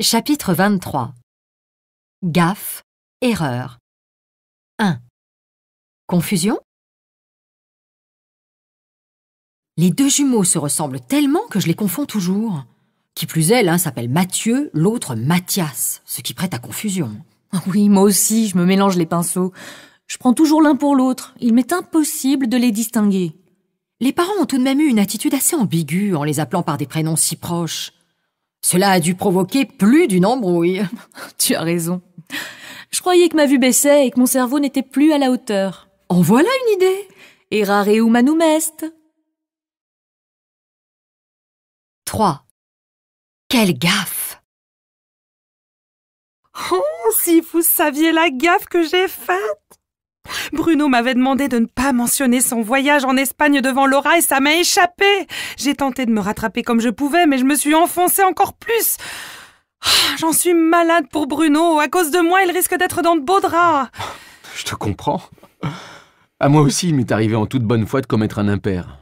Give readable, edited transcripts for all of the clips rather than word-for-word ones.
Chapitre 23. Gaffe, erreur. 1. Confusion. Les deux jumeaux se ressemblent tellement que je les confonds toujours. Qui plus est, l'un s'appelle Mathieu, l'autre Mathias, ce qui prête à confusion. Oui, moi aussi, je me mélange les pinceaux. Je prends toujours l'un pour l'autre. Il m'est impossible de les distinguer. Les parents ont tout de même eu une attitude assez ambiguë en les appelant par des prénoms si proches. Cela a dû provoquer plus d'une embrouille. Tu as raison. Je croyais que ma vue baissait et que mon cerveau n'était plus à la hauteur. En voilà une idée. Errare humanum est. 3. Quelle gaffe! Oh, si vous saviez la gaffe que j'ai faite! Bruno m'avait demandé de ne pas mentionner son voyage en Espagne devant Laura et ça m'a échappé. J'ai tenté de me rattraper comme je pouvais, mais je me suis enfoncée encore plus. J'en suis malade pour Bruno. À cause de moi, il risque d'être dans de beaux draps. Je te comprends. À moi aussi, il m'est arrivé en toute bonne foi de commettre un impair.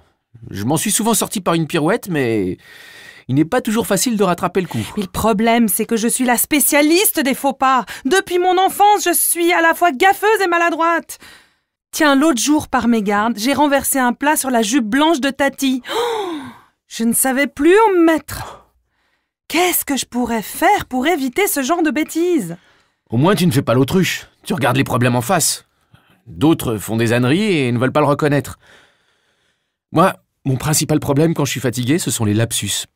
Je m'en suis souvent sorti par une pirouette, mais il n'est pas toujours facile de rattraper le coup. Mais le problème, c'est que je suis la spécialiste des faux pas. Depuis mon enfance, je suis à la fois gaffeuse et maladroite. Tiens, l'autre jour, par mégarde, j'ai renversé un plat sur la jupe blanche de Tati. Oh, je ne savais plus où me mettre. Qu'est-ce que je pourrais faire pour éviter ce genre de bêtises? Au moins, tu ne fais pas l'autruche. Tu regardes les problèmes en face. D'autres font des âneries et ne veulent pas le reconnaître. Moi, mon principal problème quand je suis fatigué, ce sont les lapsus.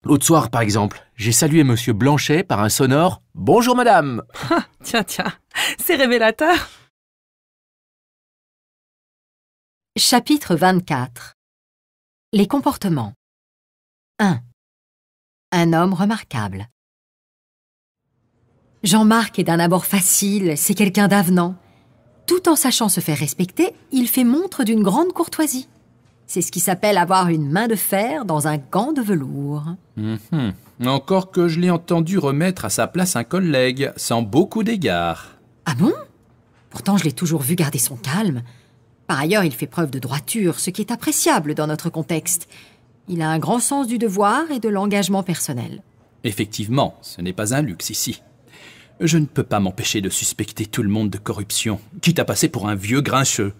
L'autre soir, par exemple, j'ai salué Monsieur Blanchet par un sonore « Bonjour madame !» Tiens, c'est révélateur. Chapitre 24. Les comportements. 1. Un homme remarquable. Jean-Marc est d'un abord facile, c'est quelqu'un d'avenant. Tout en sachant se faire respecter, il fait montre d'une grande courtoisie. C'est ce qui s'appelle avoir une main de fer dans un gant de velours. Encore que je l'ai entendu remettre à sa place un collègue, sans beaucoup d'égards. Ah bon? Pourtant, je l'ai toujours vu garder son calme. Par ailleurs, il fait preuve de droiture, ce qui est appréciable dans notre contexte. Il a un grand sens du devoir et de l'engagement personnel. Effectivement, ce n'est pas un luxe ici. Je ne peux pas m'empêcher de suspecter tout le monde de corruption, quitte à passer pour un vieux grincheux.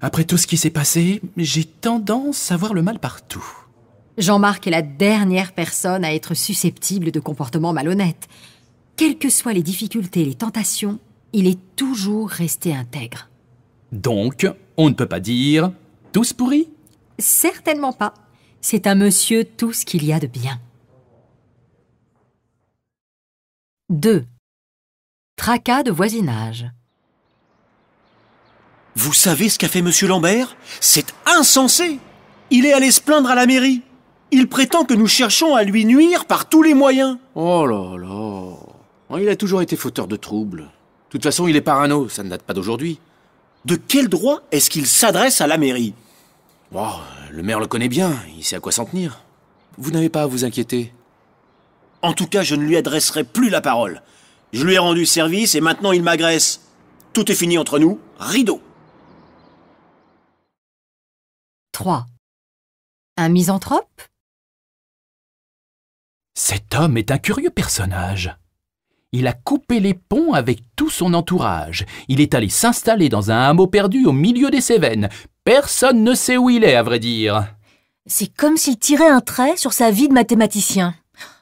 Après tout ce qui s'est passé, j'ai tendance à voir le mal partout. Jean-Marc est la dernière personne à être susceptible de comportements malhonnêtes. Quelles que soient les difficultés et les tentations, il est toujours resté intègre. Donc, on ne peut pas dire « tous pourris ». Certainement pas. C'est un monsieur tout ce qu'il y a de bien. 2. Tracas de voisinage. Vous savez ce qu'a fait Monsieur Lambert? C'est insensé! Il est allé se plaindre à la mairie. Il prétend que nous cherchons à lui nuire par tous les moyens. Oh là là. Il a toujours été fauteur de troubles. De toute façon, il est parano, ça ne date pas d'aujourd'hui. De quel droit est-ce qu'il s'adresse à la mairie? Oh, le maire le connaît bien, il sait à quoi s'en tenir. Vous n'avez pas à vous inquiéter. En tout cas, je ne lui adresserai plus la parole. Je lui ai rendu service et maintenant il m'agresse. Tout est fini entre nous, rideau. 3. Un misanthrope? Cet homme est un curieux personnage. Il a coupé les ponts avec tout son entourage. Il est allé s'installer dans un hameau perdu au milieu des Cévennes. Personne ne sait où il est, à vrai dire. C'est comme s'il tirait un trait sur sa vie de mathématicien.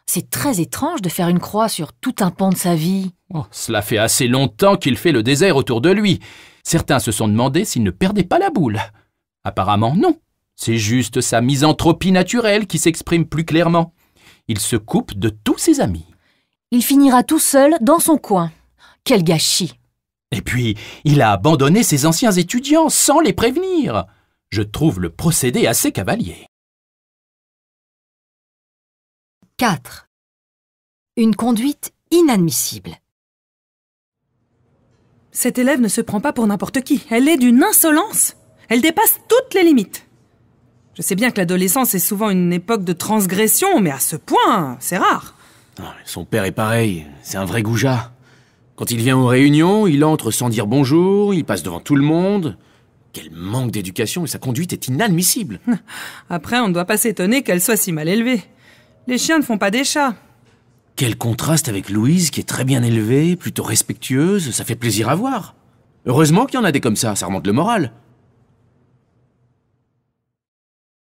C'est très étrange de faire une croix sur tout un pan de sa vie. Oh, cela fait assez longtemps qu'il fait le désert autour de lui. Certains se sont demandé s'il ne perdait pas la boule. Apparemment, non. C'est juste sa misanthropie naturelle qui s'exprime plus clairement. Il se coupe de tous ses amis. Il finira tout seul dans son coin. Quel gâchis! Et puis, il a abandonné ses anciens étudiants sans les prévenir. Je trouve le procédé assez cavalier. 4. Une conduite inadmissible. Cette élève ne se prend pas pour n'importe qui. Elle est d'une insolence. Elle dépasse toutes les limites. Je sais bien que l'adolescence est souvent une époque de transgression, mais à ce point, c'est rare. Son père est pareil, c'est un vrai goujat. Quand il vient aux réunions, il entre sans dire bonjour, il passe devant tout le monde. Quel manque d'éducation et sa conduite est inadmissible. Après, on ne doit pas s'étonner qu'elle soit si mal élevée. Les chiens ne font pas des chats. Quel contraste avec Louise, qui est très bien élevée, plutôt respectueuse, ça fait plaisir à voir. Heureusement qu'il y en a des comme ça remonte le moral.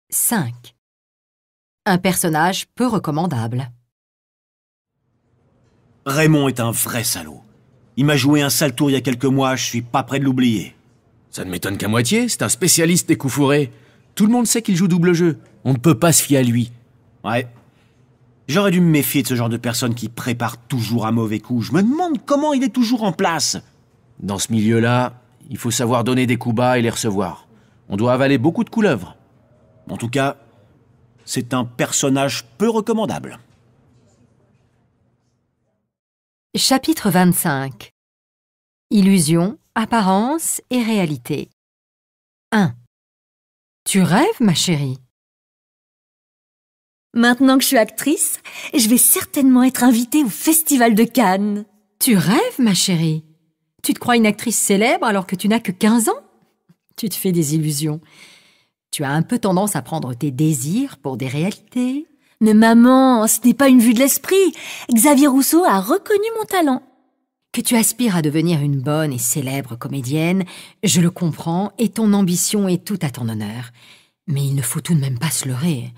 5. Un personnage peu recommandable. Raymond est un vrai salaud. Il m'a joué un sale tour il y a quelques mois, je suis pas prêt de l'oublier. Ça ne m'étonne qu'à moitié, c'est un spécialiste des coups fourrés. Tout le monde sait qu'il joue double jeu. On ne peut pas se fier à lui. Ouais. J'aurais dû me méfier de ce genre de personne qui prépare toujours un mauvais coup. Je me demande comment il est toujours en place. Dans ce milieu-là, il faut savoir donner des coups bas et les recevoir. On doit avaler beaucoup de couleuvres. En tout cas, c'est un personnage peu recommandable. Chapitre 25. Illusion, apparence et réalité. 1. Tu rêves, ma chérie? Maintenant que je suis actrice, je vais certainement être invitée au Festival de Cannes. Tu rêves, ma chérie? Tu te crois une actrice célèbre alors que tu n'as que 15 ans? Tu te fais des illusions. Tu as un peu tendance à prendre tes désirs pour des réalités. Mais maman, ce n'est pas une vue de l'esprit. Xavier Rousseau a reconnu mon talent. Que tu aspires à devenir une bonne et célèbre comédienne, je le comprends et ton ambition est tout à ton honneur. Mais il ne faut tout de même pas se leurrer.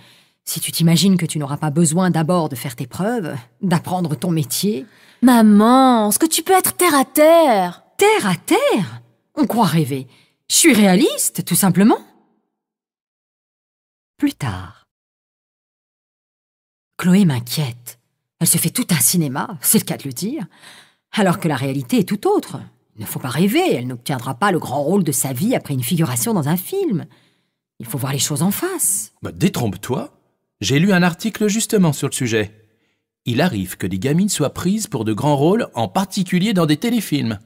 Si tu t'imagines que tu n'auras pas besoin d'abord de faire tes preuves, d'apprendre ton métier... Maman, est-ce que tu peux être terre à terre? Terre à terre? On croit rêver. Je suis réaliste, tout simplement. Plus tard. Chloé m'inquiète. Elle se fait tout un cinéma, c'est le cas de le dire, alors que la réalité est tout autre. Il ne faut pas rêver, elle n'obtiendra pas le grand rôle de sa vie après une figuration dans un film. Il faut voir les choses en face. Détrompe-toi. J'ai lu un article justement sur le sujet. Il arrive que des gamines soient prises pour de grands rôles, en particulier dans des téléfilms.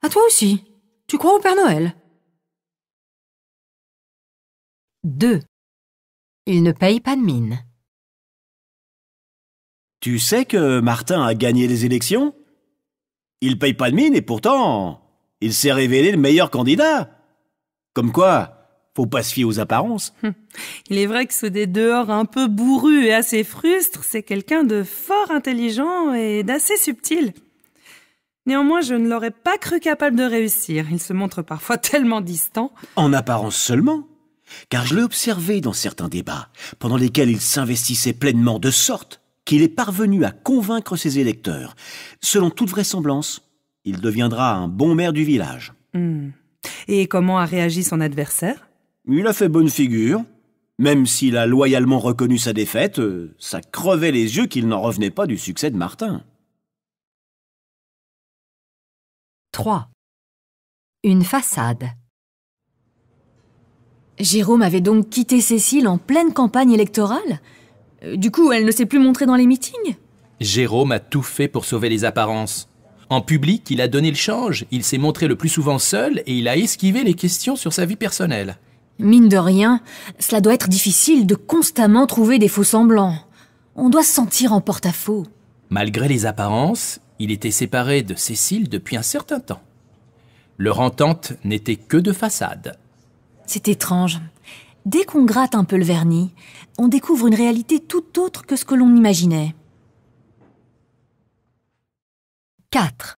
À toi aussi. Tu crois au Père Noël? 2. Il ne paye pas de mine. Tu sais que Martin a gagné les élections? Il paye pas de mine et pourtant, il s'est révélé le meilleur candidat. Comme quoi, faut pas se fier aux apparences. Il est vrai que ce des dehors un peu bourru et assez frustre, c'est quelqu'un de fort intelligent et d'assez subtil. Néanmoins, je ne l'aurais pas cru capable de réussir. Il se montre parfois tellement distant. En apparence seulement. Car je l'ai observé dans certains débats, pendant lesquels il s'investissait pleinement de sorte qu'il est parvenu à convaincre ses électeurs. Selon toute vraisemblance, il deviendra un bon maire du village. Et comment a réagi son adversaire? Il a fait bonne figure. Même s'il a loyalement reconnu sa défaite, ça crevait les yeux qu'il n'en revenait pas du succès de Martin. 3. Une façade. Jérôme avait donc quitté Cécile en pleine campagne électorale? Du coup, elle ne s'est plus montrée dans les meetings? Jérôme a tout fait pour sauver les apparences. En public, il a donné le change, il s'est montré le plus souvent seul et il a esquivé les questions sur sa vie personnelle. Mine de rien, cela doit être difficile de constamment trouver des faux-semblants. On doit se sentir en porte-à-faux. Malgré les apparences, il était séparé de Cécile depuis un certain temps. Leur entente n'était que de façade. C'est étrange. Dès qu'on gratte un peu le vernis, on découvre une réalité tout autre que ce que l'on imaginait. 4.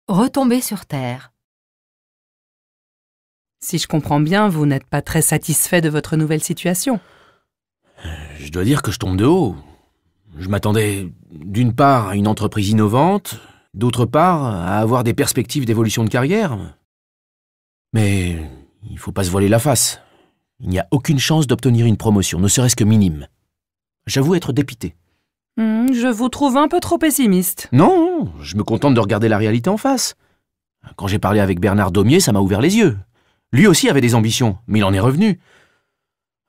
Retomber sur terre. Si je comprends bien, vous n'êtes pas très satisfait de votre nouvelle situation. Je dois dire que je tombe de haut. Je m'attendais d'une part à une entreprise innovante, d'autre part à avoir des perspectives d'évolution de carrière. Mais il faut pas se voiler la face. Il n'y a aucune chance d'obtenir une promotion, ne serait-ce que minime. J'avoue être dépité. Je vous trouve un peu trop pessimiste. Non, je me contente de regarder la réalité en face. Quand j'ai parlé avec Bernard Daumier, ça m'a ouvert les yeux. Lui aussi avait des ambitions, mais il en est revenu.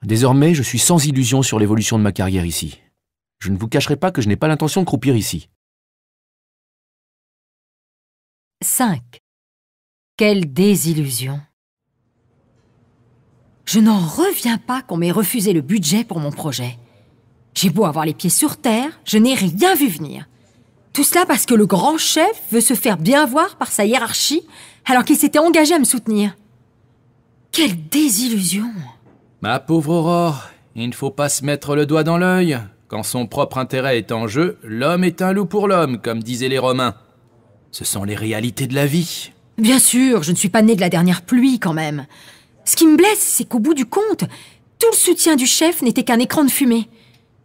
Désormais, je suis sans illusion sur l'évolution de ma carrière ici. Je ne vous cacherai pas que je n'ai pas l'intention de croupir ici. 5. Quelle désillusion. Je n'en reviens pas qu'on m'ait refusé le budget pour mon projet. J'ai beau avoir les pieds sur terre, je n'ai rien vu venir. Tout cela parce que le grand chef veut se faire bien voir par sa hiérarchie alors qu'il s'était engagé à me soutenir. Quelle désillusion! Ma pauvre Aurore, il ne faut pas se mettre le doigt dans l'œil. Quand son propre intérêt est en jeu, l'homme est un loup pour l'homme, comme disaient les Romains. Ce sont les réalités de la vie. Bien sûr, je ne suis pas née de la dernière pluie, quand même. Ce qui me blesse, c'est qu'au bout du compte, tout le soutien du chef n'était qu'un écran de fumée.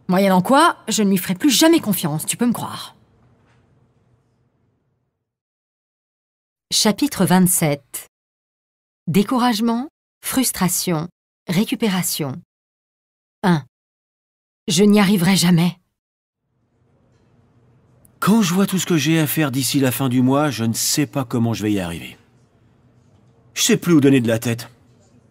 Moyennant quoi, je ne lui ferai plus jamais confiance, tu peux me croire. Chapitre 27. Découragement, frustration, récupération. 1. Je n'y arriverai jamais. Quand je vois tout ce que j'ai à faire d'ici la fin du mois, je ne sais pas comment je vais y arriver. Je sais plus où donner de la tête.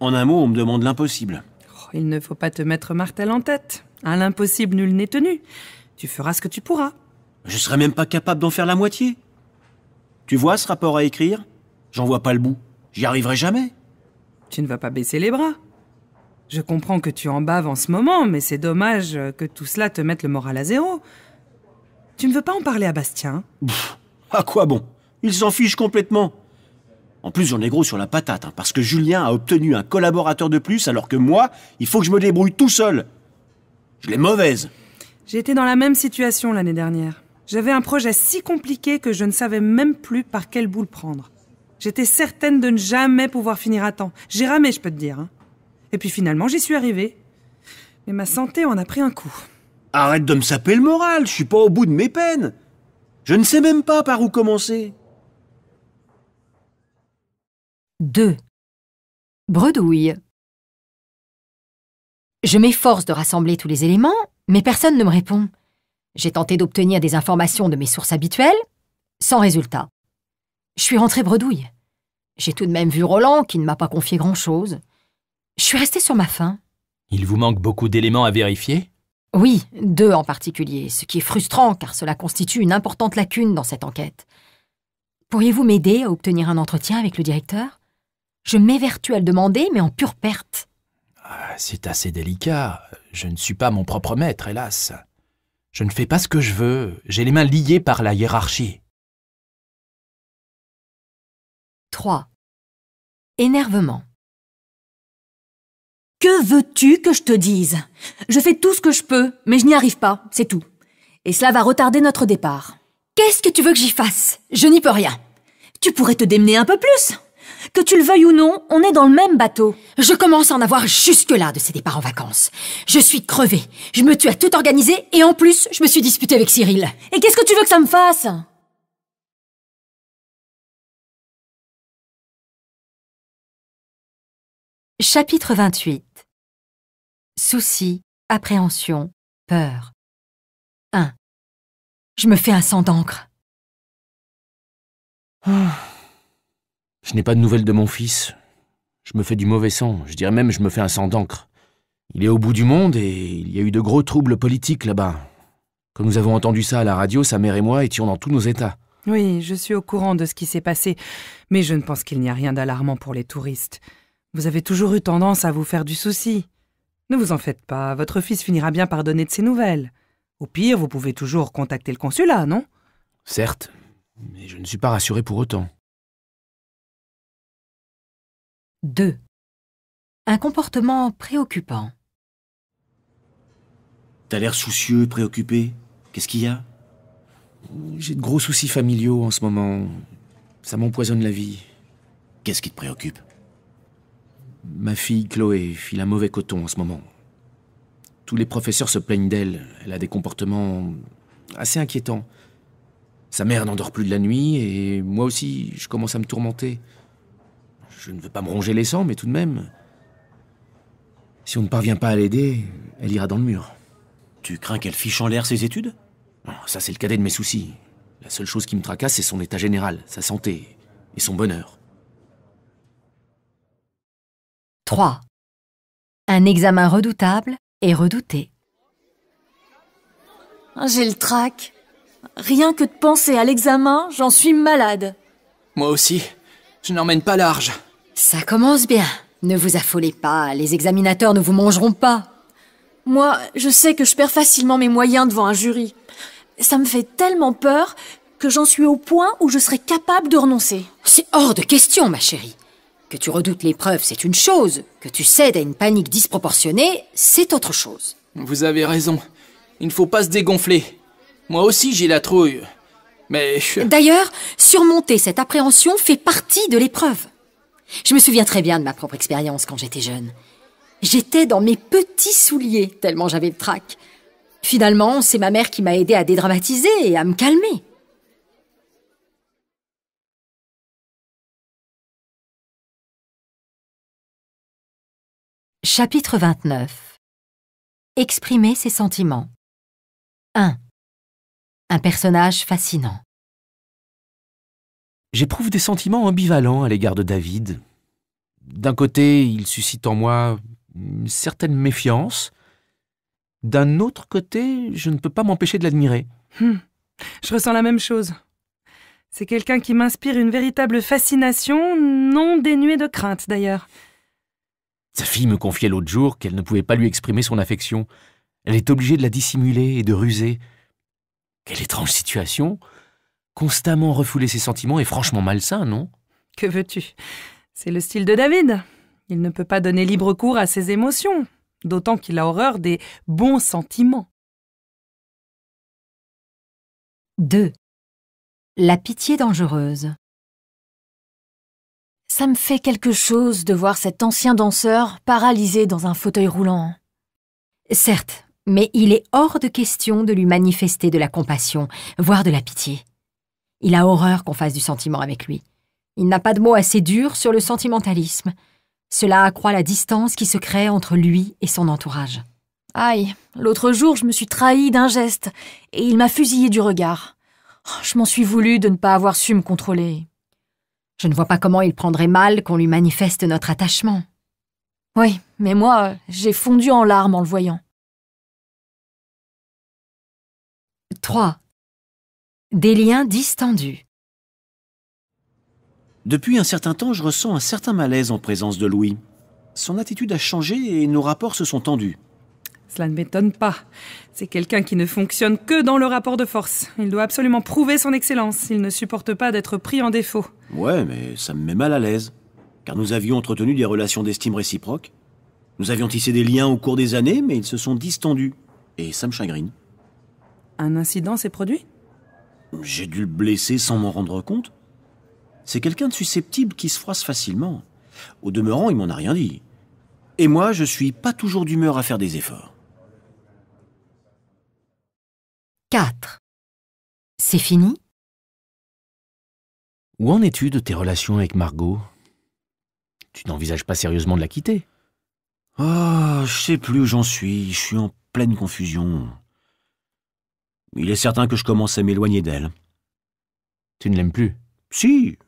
En un mot, on me demande l'impossible. Oh, il ne faut pas te mettre martel en tête. À l'impossible, nul n'est tenu. Tu feras ce que tu pourras. Je serais même pas capable d'en faire la moitié. Tu vois ce rapport à écrire? J'en vois pas le bout. J'y arriverai jamais. Tu ne vas pas baisser les bras. Je comprends que tu en baves en ce moment, mais c'est dommage que tout cela te mette le moral à zéro. Tu ne veux pas en parler à Bastien? À quoi bon? Il s'en fiche complètement. En plus, j'en ai gros sur la patate, parce que Julien a obtenu un collaborateur de plus, alors que moi, il faut que je me débrouille tout seul. Je l'ai mauvaise. J'ai été dans la même situation l'année dernière. J'avais un projet si compliqué que je ne savais même plus par quel bout le prendre. J'étais certaine de ne jamais pouvoir finir à temps. J'ai ramé, je peux te dire. Et puis finalement, j'y suis arrivée. Mais ma santé en a pris un coup. Arrête de me saper le moral, je suis pas au bout de mes peines. Je ne sais même pas par où commencer. 2. Bredouille. Je m'efforce de rassembler tous les éléments, mais personne ne me répond. J'ai tenté d'obtenir des informations de mes sources habituelles, sans résultat. Je suis rentrée bredouille. J'ai tout de même vu Roland, qui ne m'a pas confié grand-chose. Je suis restée sur ma faim. Il vous manque beaucoup d'éléments à vérifier? Oui, 2 en particulier, ce qui est frustrant car cela constitue une importante lacune dans cette enquête. Pourriez-vous m'aider à obtenir un entretien avec le directeur? Je m'évertue à le demander, mais en pure perte. C'est assez délicat. Je ne suis pas mon propre maître, hélas. Je ne fais pas ce que je veux. J'ai les mains liées par la hiérarchie. 3. Énervement. Que veux-tu que je te dise? Je fais tout ce que je peux, mais je n'y arrive pas, c'est tout. Et cela va retarder notre départ. Qu'est-ce que tu veux que j'y fasse? Je n'y peux rien. Tu pourrais te démener un peu plus. Que tu le veuilles ou non, on est dans le même bateau. Je commence à en avoir jusque-là de ces départs en vacances. Je suis crevée. Je me tue à tout organiser et en plus, je me suis disputée avec Cyril. Et qu'est-ce que tu veux que ça me fasse? Chapitre 28. Soucis, appréhension, peur. 1. Je me fais un sang d'encre. Je n'ai pas de nouvelles de mon fils. Je me fais du mauvais sang. Je dirais même je me fais un sang d'encre. Il est au bout du monde et il y a eu de gros troubles politiques là-bas. Quand nous avons entendu ça à la radio, sa mère et moi étions dans tous nos états. Oui, je suis au courant de ce qui s'est passé, mais je ne pense qu'il n'y a rien d'alarmant pour les touristes. Vous avez toujours eu tendance à vous faire du souci. Ne vous en faites pas, votre fils finira bien par donner de ses nouvelles. Au pire, vous pouvez toujours contacter le consulat, non? Certes, mais je ne suis pas rassuré pour autant. 2. Un comportement préoccupant. T'as l'air soucieux, préoccupé. Qu'est-ce qu'il y a? J'ai de gros soucis familiaux en ce moment. Ça m'empoisonne la vie. Qu'est-ce qui te préoccupe? Ma fille Chloé file un mauvais coton en ce moment. Tous les professeurs se plaignent d'elle. Elle a des comportements assez inquiétants. Sa mère n'endort plus de la nuit et moi aussi, je commence à me tourmenter. Je ne veux pas me ronger les sangs, mais tout de même... Si on ne parvient pas à l'aider, elle ira dans le mur. Tu crains qu'elle fiche en l'air ses études? Non, ça, c'est le cadet de mes soucis. La seule chose qui me tracasse, c'est son état général, sa santé et son bonheur. 3. Un examen redoutable et redouté. J'ai le trac. Rien que de penser à l'examen, j'en suis malade. Moi aussi. Je n'emmène pas large. Ça commence bien. Ne vous affolez pas, les examinateurs ne vous mangeront pas. Moi, je sais que je perds facilement mes moyens devant un jury. Ça me fait tellement peur que j'en suis au point où je serais capable de renoncer. C'est hors de question, ma chérie. Que tu redoutes l'épreuve, c'est une chose. Que tu cèdes à une panique disproportionnée, c'est autre chose. Vous avez raison. Il ne faut pas se dégonfler. Moi aussi, j'ai la trouille. Mais... D'ailleurs, surmonter cette appréhension fait partie de l'épreuve. Je me souviens très bien de ma propre expérience quand j'étais jeune. J'étais dans mes petits souliers, tellement j'avais le trac. Finalement, c'est ma mère qui m'a aidé à dédramatiser et à me calmer. Chapitre 29. Exprimer ses sentiments. 1. Un personnage fascinant. J'éprouve des sentiments ambivalents à l'égard de David. D'un côté, il suscite en moi une certaine méfiance. D'un autre côté, je ne peux pas m'empêcher de l'admirer. Je ressens la même chose. C'est quelqu'un qui m'inspire une véritable fascination, non dénuée de crainte d'ailleurs. Sa fille me confiait l'autre jour qu'elle ne pouvait pas lui exprimer son affection. Elle est obligée de la dissimuler et de ruser. Quelle étrange situation! Constamment refouler ses sentiments est franchement malsain, non? Que veux-tu? C'est le style de David. Il ne peut pas donner libre cours à ses émotions, d'autant qu'il a horreur des bons sentiments. 2. La pitié dangereuse. Ça me fait quelque chose de voir cet ancien danseur paralysé dans un fauteuil roulant. Certes, mais il est hors de question de lui manifester de la compassion, voire de la pitié. Il a horreur qu'on fasse du sentiment avec lui. Il n'a pas de mots assez durs sur le sentimentalisme. Cela accroît la distance qui se crée entre lui et son entourage. Aïe, l'autre jour, je me suis trahie d'un geste et il m'a fusillé du regard. Je m'en suis voulu de ne pas avoir su me contrôler. Je ne vois pas comment il prendrait mal qu'on lui manifeste notre attachement. Oui, mais moi, j'ai fondu en larmes en le voyant. 3. Des liens distendus. Depuis un certain temps, je ressens un certain malaise en présence de Louis. Son attitude a changé et nos rapports se sont tendus. Cela ne m'étonne pas. C'est quelqu'un qui ne fonctionne que dans le rapport de force. Il doit absolument prouver son excellence. Il ne supporte pas d'être pris en défaut. Ouais, mais ça me met mal à l'aise. Car nous avions entretenu des relations d'estime réciproque. Nous avions tissé des liens au cours des années, mais ils se sont distendus. Et ça me chagrine. Un incident s'est produit? J'ai dû le blesser sans m'en rendre compte. C'est quelqu'un de susceptible qui se froisse facilement. Au demeurant, il m'en a rien dit. Et moi, je suis pas toujours d'humeur à faire des efforts. 4. C'est fini? Où en es-tu de tes relations avec Margot? Tu n'envisages pas sérieusement de la quitter? Oh, je sais plus où j'en suis. Je suis en pleine confusion. Il est certain que je commence à m'éloigner d'elle. Tu ne l'aimes plus? Si,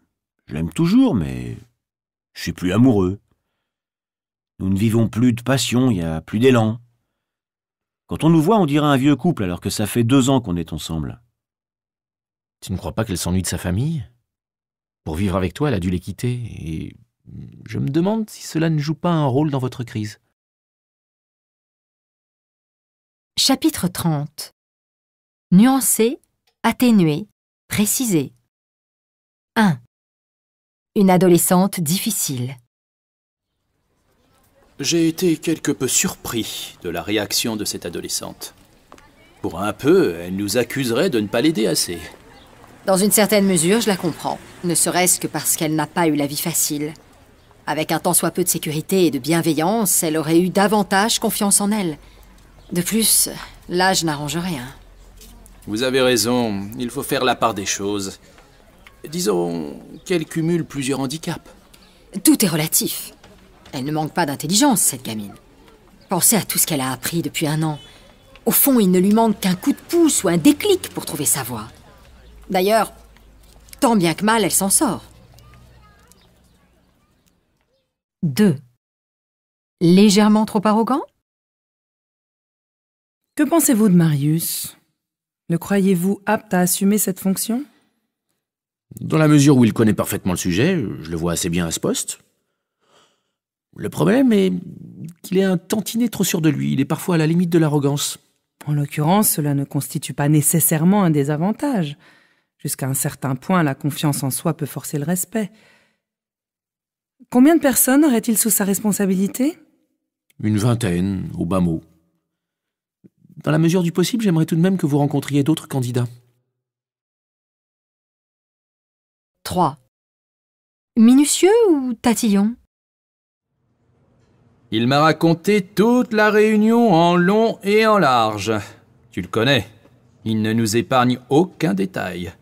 je l'aime toujours, mais je suis plus amoureux. Nous ne vivons plus de passion, il n'y a plus d'élan. Quand on nous voit, on dirait un vieux couple alors que ça fait 2 ans qu'on est ensemble. Tu ne crois pas qu'elle s'ennuie de sa famille? Pour vivre avec toi, elle a dû les quitter, et je me demande si cela ne joue pas un rôle dans votre crise. Chapitre 30. Nuancer, atténuer, préciser. 1. Une adolescente difficile. J'ai été quelque peu surpris de la réaction de cette adolescente. Pour un peu, elle nous accuserait de ne pas l'aider assez. Dans une certaine mesure, je la comprends, ne serait-ce que parce qu'elle n'a pas eu la vie facile. Avec un tant soit peu de sécurité et de bienveillance, elle aurait eu davantage confiance en elle. De plus, l'âge n'arrange rien. Vous avez raison, il faut faire la part des choses. Disons qu'elle cumule plusieurs handicaps. Tout est relatif. Elle ne manque pas d'intelligence, cette gamine. Pensez à tout ce qu'elle a appris depuis 1 an. Au fond, il ne lui manque qu'un coup de pouce ou un déclic pour trouver sa voie. D'ailleurs, tant bien que mal, elle s'en sort. 2. Légèrement trop arrogant? Que pensez-vous de Marius? Le croyez-vous apte à assumer cette fonction? Dans la mesure où il connaît parfaitement le sujet, je le vois assez bien à ce poste. Le problème est qu'il est un tantinet trop sûr de lui. Il est parfois à la limite de l'arrogance. En l'occurrence, cela ne constitue pas nécessairement un désavantage. Jusqu'à un certain point, la confiance en soi peut forcer le respect. Combien de personnes aurait-il sous sa responsabilité? Une vingtaine, au bas mot. Dans la mesure du possible, j'aimerais tout de même que vous rencontriez d'autres candidats. 3. Minutieux ou tatillon? Il m'a raconté toute la réunion en long et en large. Tu le connais, il ne nous épargne aucun détail.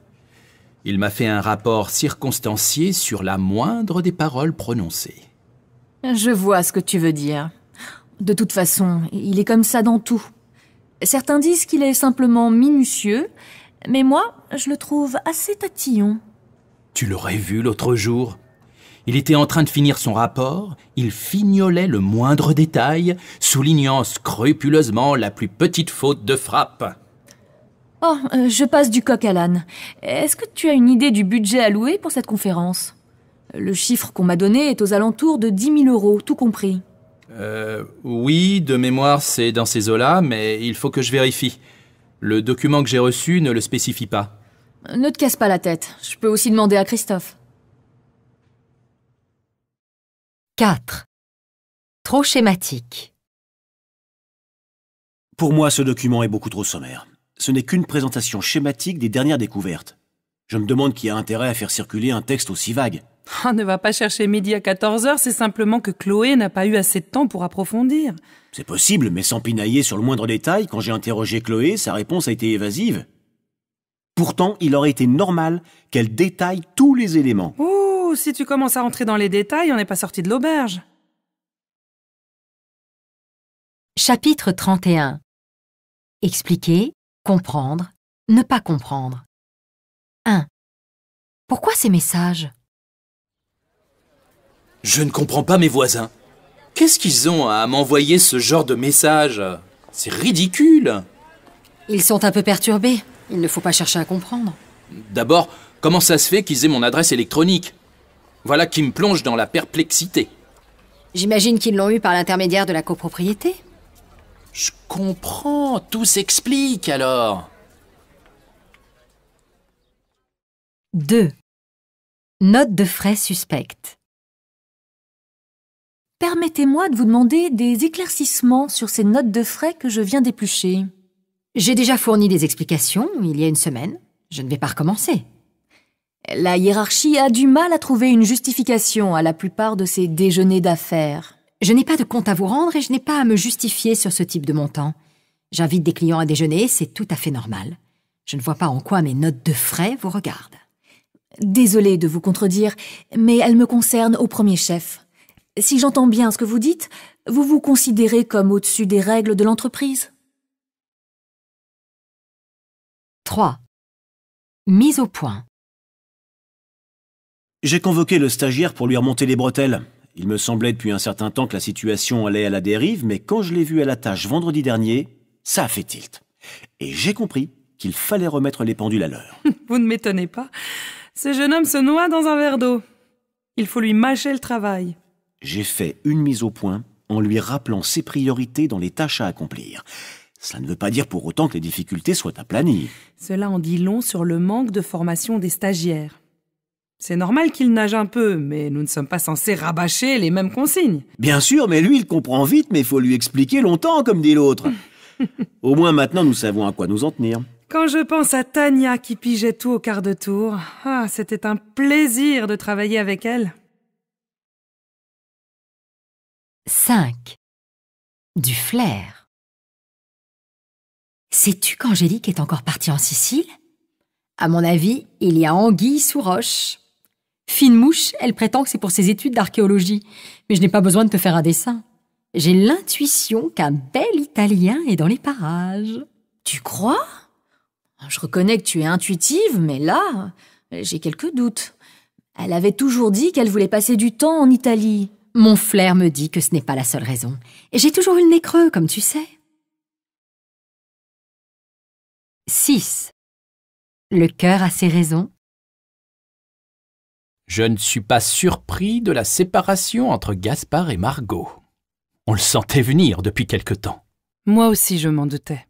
Il m'a fait un rapport circonstancié sur la moindre des paroles prononcées. Je vois ce que tu veux dire. De toute façon, il est comme ça dans tout. Certains disent qu'il est simplement minutieux, mais moi, je le trouve assez tatillon. Tu l'aurais vu l'autre jour. Il était en train de finir son rapport, il fignolait le moindre détail, soulignant scrupuleusement la plus petite faute de frappe. Oh, je passe du coq à l'âne. Est-ce que tu as une idée du budget alloué pour cette conférence? Le chiffre qu'on m'a donné est aux alentours de 10 000 €, tout compris. Oui, de mémoire, c'est dans ces eaux-là, mais il faut que je vérifie. Le document que j'ai reçu ne le spécifie pas. Ne te casse pas la tête, je peux aussi demander à Christophe. 4. Trop schématique. Pour moi, ce document est beaucoup trop sommaire. Ce n'est qu'une présentation schématique des dernières découvertes. Je me demande qui a intérêt à faire circuler un texte aussi vague. Oh, ne va pas chercher midi à 14h, c'est simplement que Chloé n'a pas eu assez de temps pour approfondir. C'est possible, mais sans pinailler sur le moindre détail, quand j'ai interrogé Chloé, sa réponse a été évasive. Pourtant, il aurait été normal qu'elle détaille tous les éléments. Ouh, si tu commences à rentrer dans les détails, on n'est pas sorti de l'auberge. Chapitre 31. Expliquer, comprendre, ne pas comprendre. 1. Pourquoi ces messages? Je ne comprends pas mes voisins. Qu'est-ce qu'ils ont à m'envoyer ce genre de message? C'est ridicule. Ils sont un peu perturbés. Il ne faut pas chercher à comprendre. D'abord, comment ça se fait qu'ils aient mon adresse électronique? Voilà qui me plonge dans la perplexité. J'imagine qu'ils l'ont eu par l'intermédiaire de la copropriété. Je comprends, tout s'explique alors. 2. Note de frais suspecte. Permettez-moi de vous demander des éclaircissements sur ces notes de frais que je viens d'éplucher. J'ai déjà fourni des explications il y a une semaine. Je ne vais pas recommencer. La hiérarchie a du mal à trouver une justification à la plupart de ces déjeuners d'affaires. Je n'ai pas de compte à vous rendre et je n'ai pas à me justifier sur ce type de montant. J'invite des clients à déjeuner, c'est tout à fait normal. Je ne vois pas en quoi mes notes de frais vous regardent. Désolée de vous contredire, mais elles me concernent au premier chef. Si j'entends bien ce que vous dites, vous vous considérez comme au-dessus des règles de l'entreprise? 3. Mise au point. J'ai convoqué le stagiaire pour lui remonter les bretelles. Il me semblait depuis un certain temps que la situation allait à la dérive, mais quand je l'ai vu à la tâche vendredi dernier, ça a fait tilt. Et j'ai compris qu'il fallait remettre les pendules à l'heure. Vous ne m'étonnez pas. Ce jeune homme se noie dans un verre d'eau. Il faut lui mâcher le travail. J'ai fait une mise au point en lui rappelant ses priorités dans les tâches à accomplir. Cela ne veut pas dire pour autant que les difficultés soient aplanies. Cela en dit long sur le manque de formation des stagiaires. C'est normal qu'il nage un peu, mais nous ne sommes pas censés rabâcher les mêmes consignes. Bien sûr, mais lui, il comprend vite, mais il faut lui expliquer longtemps, comme dit l'autre. Au moins maintenant, nous savons à quoi nous en tenir. Quand je pense à Tania qui pigeait tout au quart de tour, c'était un plaisir de travailler avec elle. 5. Du flair. Sais-tu qu'Angélique est encore partie en Sicile? À mon avis, il y a anguille sous roche. Fine mouche, elle prétend que c'est pour ses études d'archéologie. Mais je n'ai pas besoin de te faire un dessin. J'ai l'intuition qu'un bel Italien est dans les parages. Tu crois? Je reconnais que tu es intuitive, mais là, j'ai quelques doutes. Elle avait toujours dit qu'elle voulait passer du temps en Italie. Mon flair me dit que ce n'est pas la seule raison. Et j'ai toujours eu le nez creux, comme tu sais. 6. Le cœur a ses raisons. Je ne suis pas surpris de la séparation entre Gaspard et Margot. On le sentait venir depuis quelque temps. Moi aussi, je m'en doutais.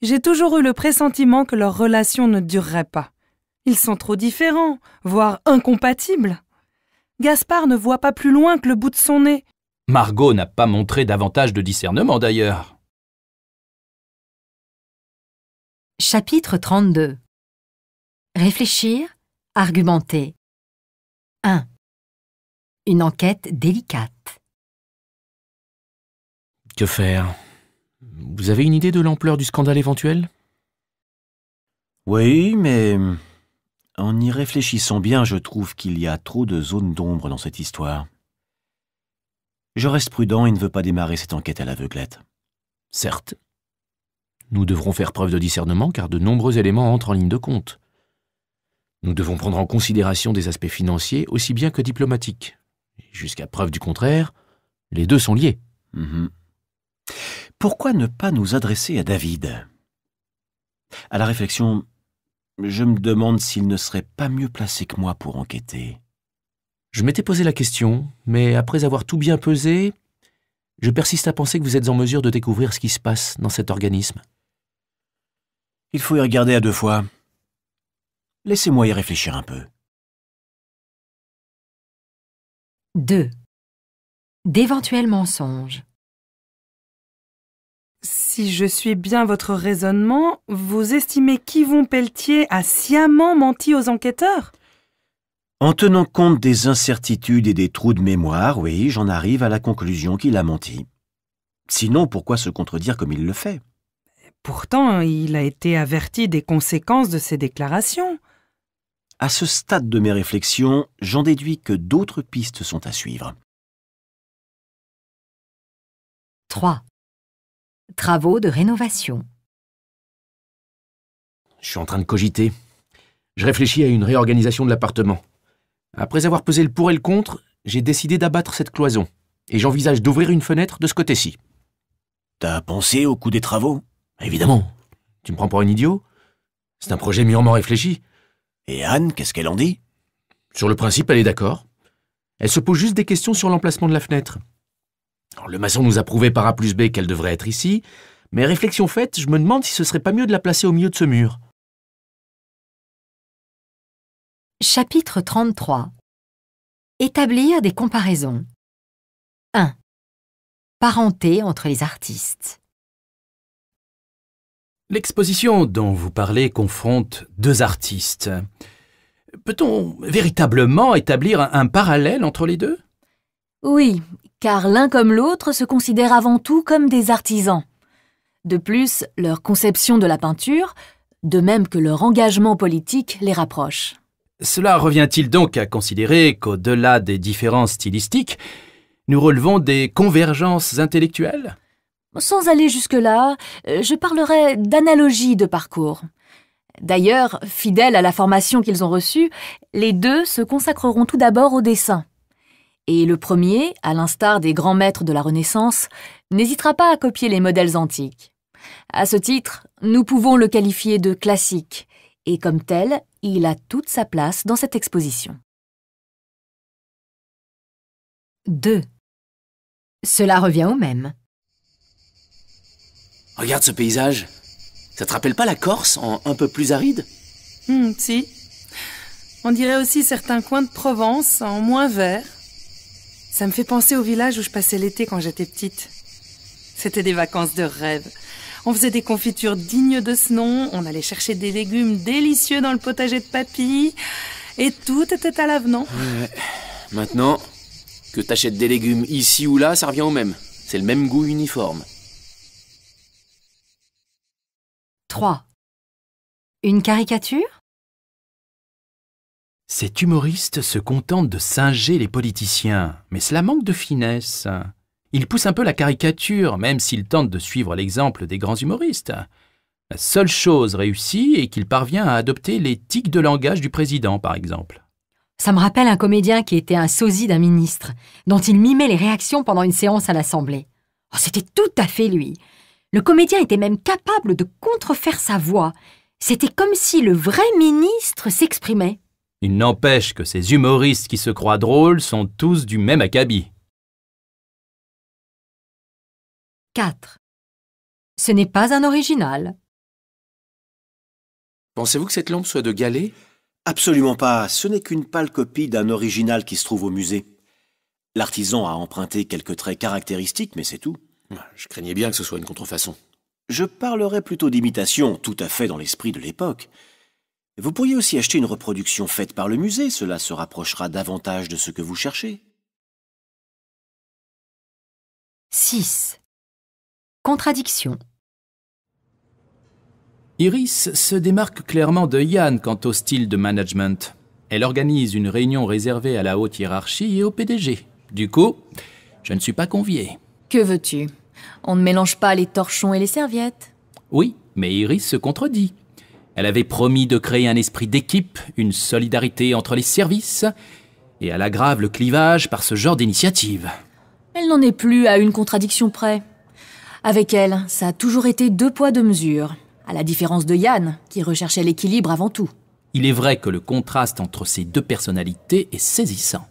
J'ai toujours eu le pressentiment que leur relation ne durerait pas. Ils sont trop différents, voire incompatibles. Gaspard ne voit pas plus loin que le bout de son nez. Margot n'a pas montré davantage de discernement d'ailleurs. Chapitre 32. Réfléchir, argumenter. 1. Une enquête délicate. Que faire? Vous avez une idée de l'ampleur du scandale éventuel? Oui, mais en y réfléchissant bien, je trouve qu'il y a trop de zones d'ombre dans cette histoire. Je reste prudent et ne veux pas démarrer cette enquête à l'aveuglette. Certes. Nous devrons faire preuve de discernement car de nombreux éléments entrent en ligne de compte. Nous devons prendre en considération des aspects financiers aussi bien que diplomatiques. Jusqu'à preuve du contraire, les deux sont liés. Pourquoi ne pas nous adresser à David? À la réflexion, je me demande s'il ne serait pas mieux placé que moi pour enquêter. Je m'étais posé la question, mais après avoir tout bien pesé, je persiste à penser que vous êtes en mesure de découvrir ce qui se passe dans cet organisme. Il faut y regarder à deux fois. Laissez-moi y réfléchir un peu. 2. D'éventuels mensonges. Si je suis bien votre raisonnement, vous estimez qu'Yvon Pelletier a sciemment menti aux enquêteurs? En tenant compte des incertitudes et des trous de mémoire, oui, j'en arrive à la conclusion qu'il a menti. Sinon, pourquoi se contredire comme il le fait? Pourtant, il a été averti des conséquences de ses déclarations. À ce stade de mes réflexions, j'en déduis que d'autres pistes sont à suivre. 3. Travaux de rénovation. Je suis en train de cogiter. Je réfléchis à une réorganisation de l'appartement. Après avoir pesé le pour et le contre, j'ai décidé d'abattre cette cloison. Et j'envisage d'ouvrir une fenêtre de ce côté-ci. T'as pensé au coût des travaux? Évidemment. Tu me prends pour un idiot? C'est un projet mûrement réfléchi. Et Anne, qu'est-ce qu'elle en dit? Sur le principe, elle est d'accord. Elle se pose juste des questions sur l'emplacement de la fenêtre. Alors, le maçon nous a prouvé par A plus B qu'elle devrait être ici, mais réflexion faite, je me demande si ce serait pas mieux de la placer au milieu de ce mur. Chapitre 33. Établir des comparaisons. 1. Parenté entre les artistes. L'exposition dont vous parlez confronte deux artistes. Peut-on véritablement établir un parallèle entre les deux? Oui, car l'un comme l'autre se considèrent avant tout comme des artisans. De plus, leur conception de la peinture, de même que leur engagement politique, les rapproche. Cela revient-il donc à considérer qu'au-delà des différences stylistiques, nous relevons des convergences intellectuelles? Sans aller jusque-là, je parlerai d'analogie de parcours. D'ailleurs, fidèles à la formation qu'ils ont reçue, les deux se consacreront tout d'abord au dessin. Et le premier, à l'instar des grands maîtres de la Renaissance, n'hésitera pas à copier les modèles antiques. À ce titre, nous pouvons le qualifier de classique, et comme tel, il a toute sa place dans cette exposition. 2. Cela revient au même. Regarde ce paysage. Ça te rappelle pas la Corse, en un peu plus aride? Si. On dirait aussi certains coins de Provence, en moins vert. Ça me fait penser au village où je passais l'été quand j'étais petite. C'était des vacances de rêve. On faisait des confitures dignes de ce nom, on allait chercher des légumes délicieux dans le potager de papy, et tout était à l'avenant. Ouais. Maintenant, que t'achètes des légumes ici ou là, ça revient au même. C'est le même goût uniforme. 3. Une caricature? Cet humoriste se contente de singer les politiciens, mais cela manque de finesse. Il pousse un peu la caricature, même s'il tente de suivre l'exemple des grands humoristes. La seule chose réussie est qu'il parvient à adopter les tics de langage du président, par exemple. Ça me rappelle un comédien qui était un sosie d'un ministre, dont il mimait les réactions pendant une séance à l'Assemblée. Oh, c'était tout à fait lui. Le comédien était même capable de contrefaire sa voix. C'était comme si le vrai ministre s'exprimait. Il n'empêche que ces humoristes qui se croient drôles sont tous du même acabit. 4. Ce n'est pas un original. Pensez-vous que cette lampe soit de Gallet? Absolument pas, ce n'est qu'une pâle copie d'un original qui se trouve au musée. L'artisan a emprunté quelques traits caractéristiques, mais c'est tout. Je craignais bien que ce soit une contrefaçon. Je parlerais plutôt d'imitation, tout à fait dans l'esprit de l'époque. Vous pourriez aussi acheter une reproduction faite par le musée, cela se rapprochera davantage de ce que vous cherchez. 6. Contradiction. Iris se démarque clairement de Yann quant au style de management. Elle organise une réunion réservée à la haute hiérarchie et au PDG. Du coup, je ne suis pas convié. Que veux-tu? On ne mélange pas les torchons et les serviettes. Oui, mais Iris se contredit. Elle avait promis de créer un esprit d'équipe, une solidarité entre les services, et elle aggrave le clivage par ce genre d'initiative. Elle n'en est plus à une contradiction près. Avec elle, ça a toujours été 2 poids 2 mesures, à la différence de Yann, qui recherchait l'équilibre avant tout. Il est vrai que le contraste entre ces 2 personnalités est saisissant.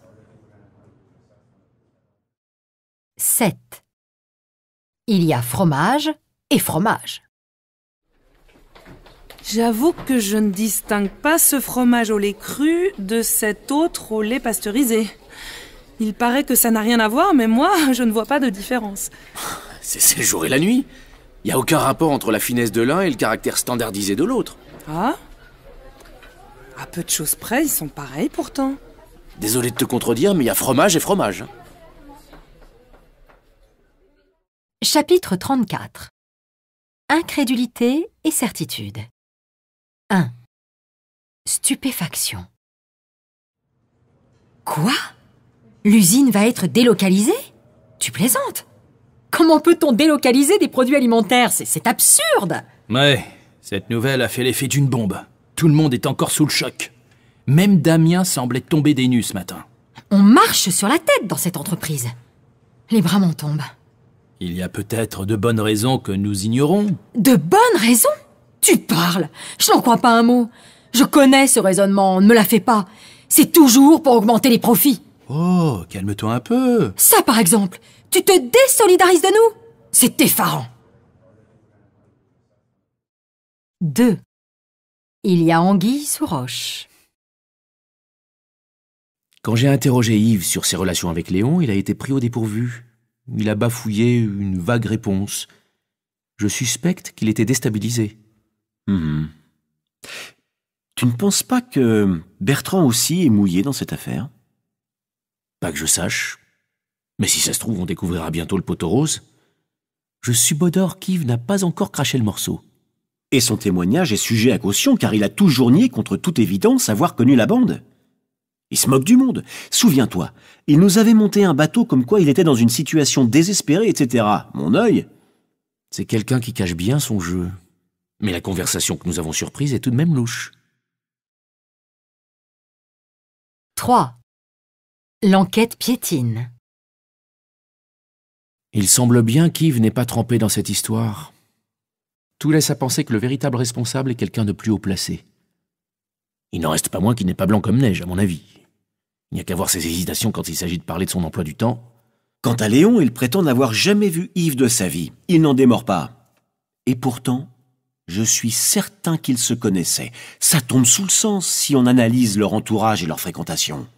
7. Il y a fromage et fromage. J'avoue que je ne distingue pas ce fromage au lait cru de cet autre au lait pasteurisé. Il paraît que ça n'a rien à voir, mais moi, je ne vois pas de différence. C'est le jour et la nuit. Il n'y a aucun rapport entre la finesse de l'un et le caractère standardisé de l'autre. Ah? À peu de choses près, ils sont pareils pourtant. Désolé de te contredire, mais il y a fromage et fromage. Chapitre 34. Incrédulité et certitude. 1. Stupéfaction. Quoi? L'usine va être délocalisée? Tu plaisantes? Comment peut-on délocaliser des produits alimentaires? C'est absurde! Ouais, cette nouvelle a fait l'effet d'une bombe. Tout le monde est encore sous le choc. Même Damien semblait tomber des nues ce matin. On marche sur la tête dans cette entreprise. Les bras m'en tombent. Il y a peut-être de bonnes raisons que nous ignorons. De bonnes raisons? Tu parles! Je n'en crois pas un mot. Je connais ce raisonnement, ne me la fais pas. C'est toujours pour augmenter les profits. Oh, calme-toi un peu. Ça, par exemple, tu te désolidarises de nous? C'est effarant. 2. Il y a anguille sous roche. Quand j'ai interrogé Yves sur ses relations avec Léon, il a été pris au dépourvu. Il a bafouillé une vague réponse. Je suspecte qu'il était déstabilisé. Tu ne penses pas que Bertrand aussi est mouillé dans cette affaire? Pas que je sache. Mais si ça se trouve, on découvrira bientôt le poteau rose. Je subodore qu'Yves n'a pas encore craché le morceau. Et son témoignage est sujet à caution car il a toujours nié contre toute évidence avoir connu la bande. Il se moque du monde. Souviens-toi, il nous avait monté un bateau comme quoi il était dans une situation désespérée, etc. Mon œil. C'est quelqu'un qui cache bien son jeu. Mais la conversation que nous avons surprise est tout de même louche. 3. L'enquête piétine. Il semble bien qu'Yves n'est pas trempé dans cette histoire. Tout laisse à penser que le véritable responsable est quelqu'un de plus haut placé. Il n'en reste pas moins qu'il n'est pas blanc comme neige, à mon avis. Il n'y a qu'à voir ses hésitations quand il s'agit de parler de son emploi du temps. Quant à Léon, il prétend n'avoir jamais vu Yves de sa vie. Il n'en démord pas. Et pourtant, je suis certain qu'ils se connaissaient. Ça tombe sous le sens si on analyse leur entourage et leur fréquentation.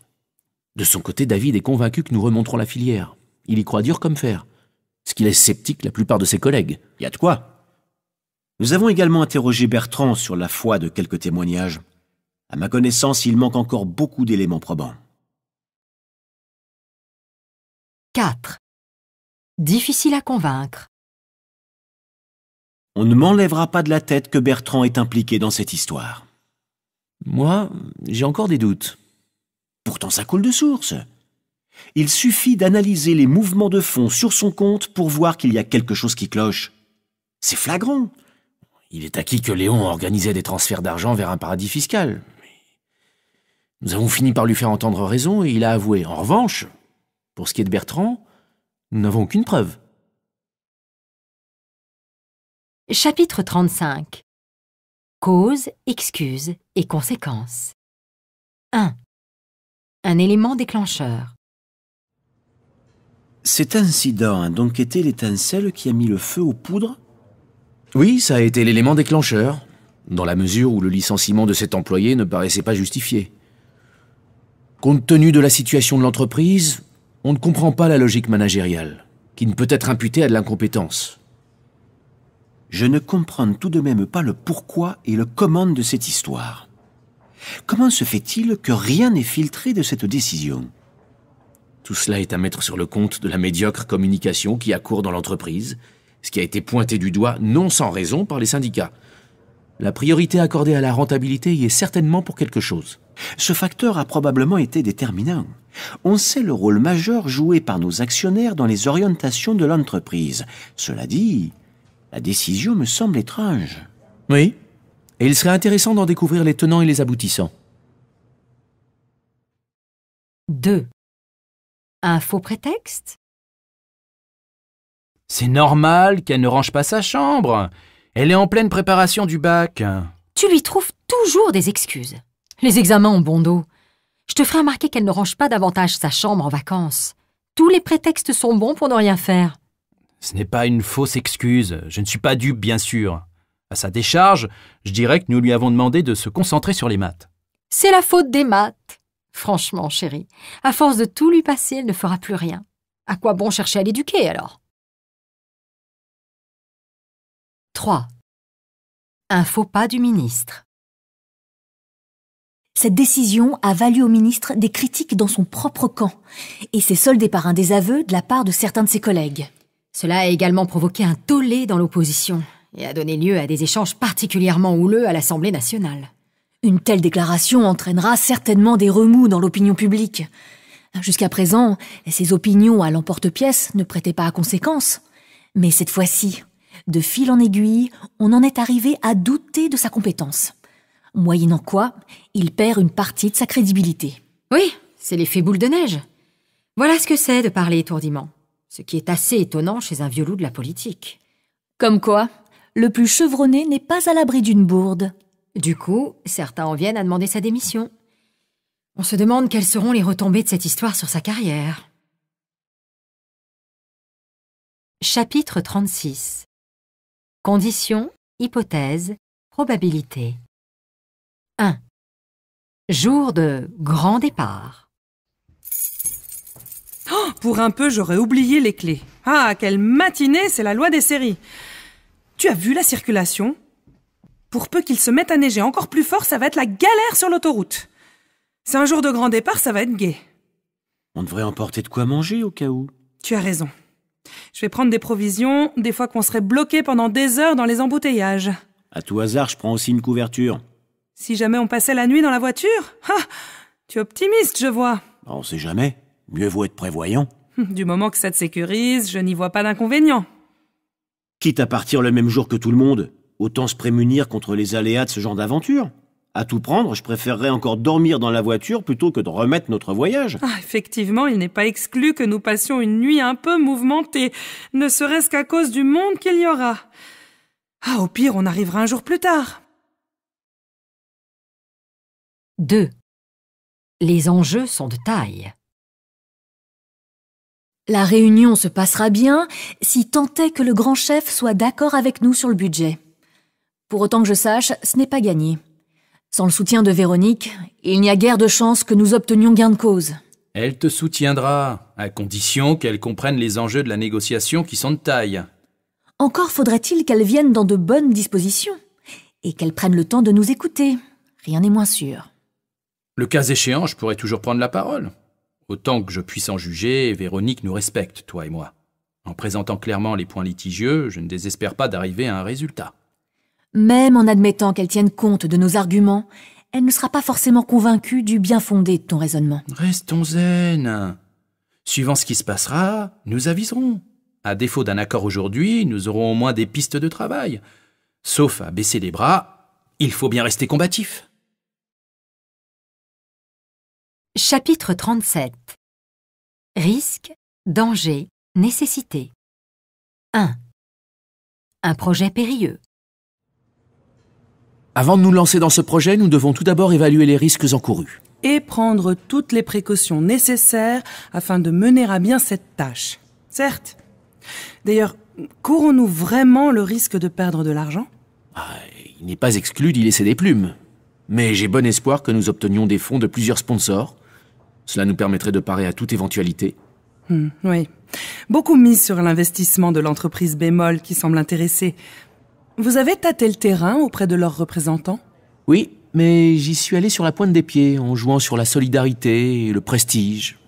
De son côté, David est convaincu que nous remonterons la filière. Il y croit dur comme fer. Ce qui laisse sceptique la plupart de ses collègues. Il y a de quoi. Nous avons également interrogé Bertrand sur la foi de quelques témoignages. À ma connaissance, il manque encore beaucoup d'éléments probants. 4. Difficile à convaincre. On ne m'enlèvera pas de la tête que Bertrand est impliqué dans cette histoire. Moi, j'ai encore des doutes. Pourtant, ça coule de source. Il suffit d'analyser les mouvements de fond sur son compte pour voir qu'il y a quelque chose qui cloche. C'est flagrant. Il est acquis que Léon organisait des transferts d'argent vers un paradis fiscal. Nous avons fini par lui faire entendre raison et il a avoué. En revanche, pour ce qui est de Bertrand, nous n'avons aucune preuve. Chapitre 35. Cause, excuse et conséquences. 1. Un élément déclencheur. Cet incident a donc été l'étincelle qui a mis le feu aux poudres? Oui, ça a été l'élément déclencheur, dans la mesure où le licenciement de cet employé ne paraissait pas justifié. Compte tenu de la situation de l'entreprise, on ne comprend pas la logique managériale, qui ne peut être imputée à de l'incompétence. je ne comprends tout de même pas le pourquoi et le comment de cette histoire. Comment se fait-il que rien n'est filtré de cette décision? Tout cela est à mettre sur le compte de la médiocre communication qui a cours dans l'entreprise, ce qui a été pointé du doigt non sans raison par les syndicats. La priorité accordée à la rentabilité y est certainement pour quelque chose. Ce facteur a probablement été déterminant. On sait le rôle majeur joué par nos actionnaires dans les orientations de l'entreprise. Cela dit, la décision me semble étrange. Oui, et il serait intéressant d'en découvrir les tenants et les aboutissants. 2. Un faux prétexte? C'est normal qu'elle ne range pas sa chambre. Elle est en pleine préparation du bac. Tu lui trouves toujours des excuses. Les examens ont bon dos. Je te ferai remarquer qu'elle ne range pas davantage sa chambre en vacances. Tous les prétextes sont bons pour ne rien faire. Ce n'est pas une fausse excuse. Je ne suis pas dupe, bien sûr. À sa décharge, je dirais que nous lui avons demandé de se concentrer sur les maths. C'est la faute des maths. Franchement, chérie, à force de tout lui passer, elle ne fera plus rien. À quoi bon chercher à l'éduquer, alors? 3. Un faux pas du ministre. Cette décision a valu au ministre des critiques dans son propre camp et s'est soldée par un désaveu de la part de certains de ses collègues. Cela a également provoqué un tollé dans l'opposition et a donné lieu à des échanges particulièrement houleux à l'Assemblée nationale. Une telle déclaration entraînera certainement des remous dans l'opinion publique. Jusqu'à présent, ces opinions à l'emporte-pièce ne prêtaient pas à conséquence. Mais cette fois-ci, de fil en aiguille, on en est arrivé à douter de sa compétence. Moyennant quoi, il perd une partie de sa crédibilité. Oui, c'est l'effet boule de neige. Voilà ce que c'est de parler étourdiment. Ce qui est assez étonnant chez un vieux loup de la politique. Comme quoi, le plus chevronné n'est pas à l'abri d'une bourde. Du coup, certains en viennent à demander sa démission. On se demande quelles seront les retombées de cette histoire sur sa carrière. Chapitre 36. Conditions, hypothèses, probabilités. 1. Jour de grand départ. Oh, pour un peu, j'aurais oublié les clés. Ah, quelle matinée, c'est la loi des séries. Tu as vu la circulation? Pour peu qu'il se mette à neiger encore plus fort, ça va être la galère sur l'autoroute. C'est un jour de grand départ, ça va être gai. On devrait emporter de quoi manger au cas où. Tu as raison. Je vais prendre des provisions, des fois qu'on serait bloqué pendant des heures dans les embouteillages. À tout hasard, je prends aussi une couverture. Si jamais on passait la nuit dans la voiture? Ah, tu es optimiste, je vois. On sait jamais. Mieux vaut être prévoyant. Du moment que ça te sécurise, je n'y vois pas d'inconvénient. Quitte à partir le même jour que tout le monde, autant se prémunir contre les aléas de ce genre d'aventure. À tout prendre, je préférerais encore dormir dans la voiture plutôt que de remettre notre voyage. Ah, effectivement, il n'est pas exclu que nous passions une nuit un peu mouvementée, ne serait-ce qu'à cause du monde qu'il y aura. Ah, au pire, on arrivera un jour plus tard. 2. Les enjeux sont de taille. La réunion se passera bien si tant est que le grand chef soit d'accord avec nous sur le budget. Pour autant que je sache, ce n'est pas gagné. Sans le soutien de Véronique, il n'y a guère de chance que nous obtenions gain de cause. Elle te soutiendra, à condition qu'elle comprenne les enjeux de la négociation qui sont de taille. Encore faudrait-il qu'elle vienne dans de bonnes dispositions et qu'elle prenne le temps de nous écouter. Rien n'est moins sûr. Le cas échéant, je pourrais toujours prendre la parole. Autant que je puisse en juger, Véronique nous respecte, toi et moi. En présentant clairement les points litigieux, je ne désespère pas d'arriver à un résultat. Même en admettant qu'elle tienne compte de nos arguments, elle ne sera pas forcément convaincue du bien fondé de ton raisonnement. Restons zen. Suivant ce qui se passera, nous aviserons. À défaut d'un accord aujourd'hui, nous aurons au moins des pistes de travail. Sauf à baisser les bras, il faut bien rester combatif. Chapitre 37. Risque, danger, nécessité. 1. Un projet périlleux. Avant de nous lancer dans ce projet, nous devons tout d'abord évaluer les risques encourus. Et prendre toutes les précautions nécessaires afin de mener à bien cette tâche. Certes. D'ailleurs, courons-nous vraiment le risque de perdre de l'argent? Il n'est pas exclu d'y laisser des plumes. Mais j'ai bon espoir que nous obtenions des fonds de plusieurs sponsors. Cela nous permettrait de parer à toute éventualité. Oui. Beaucoup misent sur l'investissement de l'entreprise Bémol qui semble intéressée. Vous avez tâté le terrain auprès de leurs représentants? Oui, mais j'y suis allé sur la pointe des pieds, en jouant sur la solidarité et le prestige.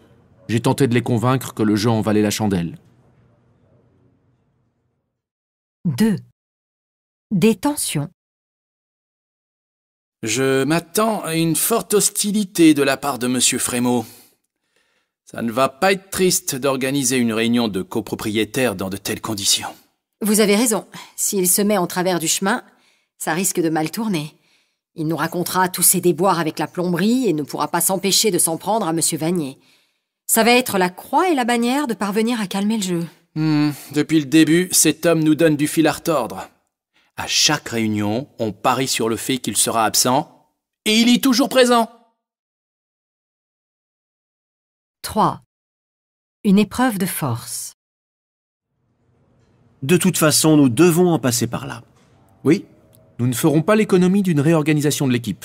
J'ai tenté de les convaincre que le jeu en valait la chandelle. 2. Des tensions. Je m'attends à une forte hostilité de la part de Monsieur Frémaux. Ça ne va pas être triste d'organiser une réunion de copropriétaires dans de telles conditions. Vous avez raison. S'il se met en travers du chemin, ça risque de mal tourner. Il nous racontera tous ses déboires avec la plomberie et ne pourra pas s'empêcher de s'en prendre à Monsieur Vanier. Ça va être la croix et la bannière de parvenir à calmer le jeu. Depuis le début, cet homme nous donne du fil à retordre. À chaque réunion, on parie sur le fait qu'il sera absent, et il est toujours présent. 3. Une épreuve de force. De toute façon, nous devons en passer par là. Oui, nous ne ferons pas l'économie d'une réorganisation de l'équipe.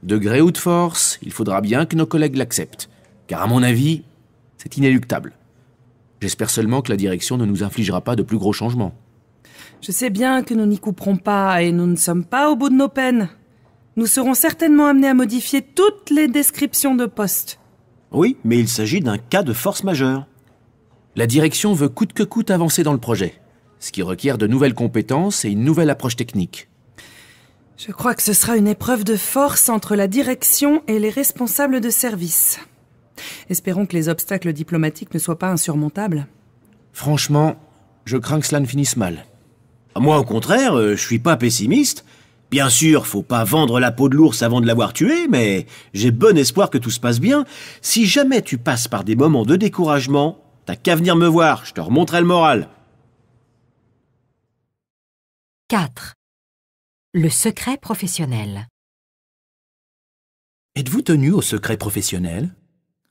De gré ou de force, il faudra bien que nos collègues l'acceptent. Car à mon avis, c'est inéluctable. J'espère seulement que la direction ne nous infligera pas de plus gros changements. Je sais bien que nous n'y couperons pas et nous ne sommes pas au bout de nos peines. Nous serons certainement amenés à modifier toutes les descriptions de postes. Oui, mais il s'agit d'un cas de force majeure. La direction veut coûte que coûte avancer dans le projet, ce qui requiert de nouvelles compétences et une nouvelle approche technique. Je crois que ce sera une épreuve de force entre la direction et les responsables de service. Espérons que les obstacles diplomatiques ne soient pas insurmontables. Franchement, je crains que cela ne finisse mal. Moi, au contraire, je suis pas pessimiste. Bien sûr, faut pas vendre la peau de l'ours avant de l'avoir tué, mais j'ai bon espoir que tout se passe bien. Si jamais tu passes par des moments de découragement, t'as qu'à venir me voir, je te remonterai le moral. 4. Le secret professionnel. Êtes-vous tenu au secret professionnel?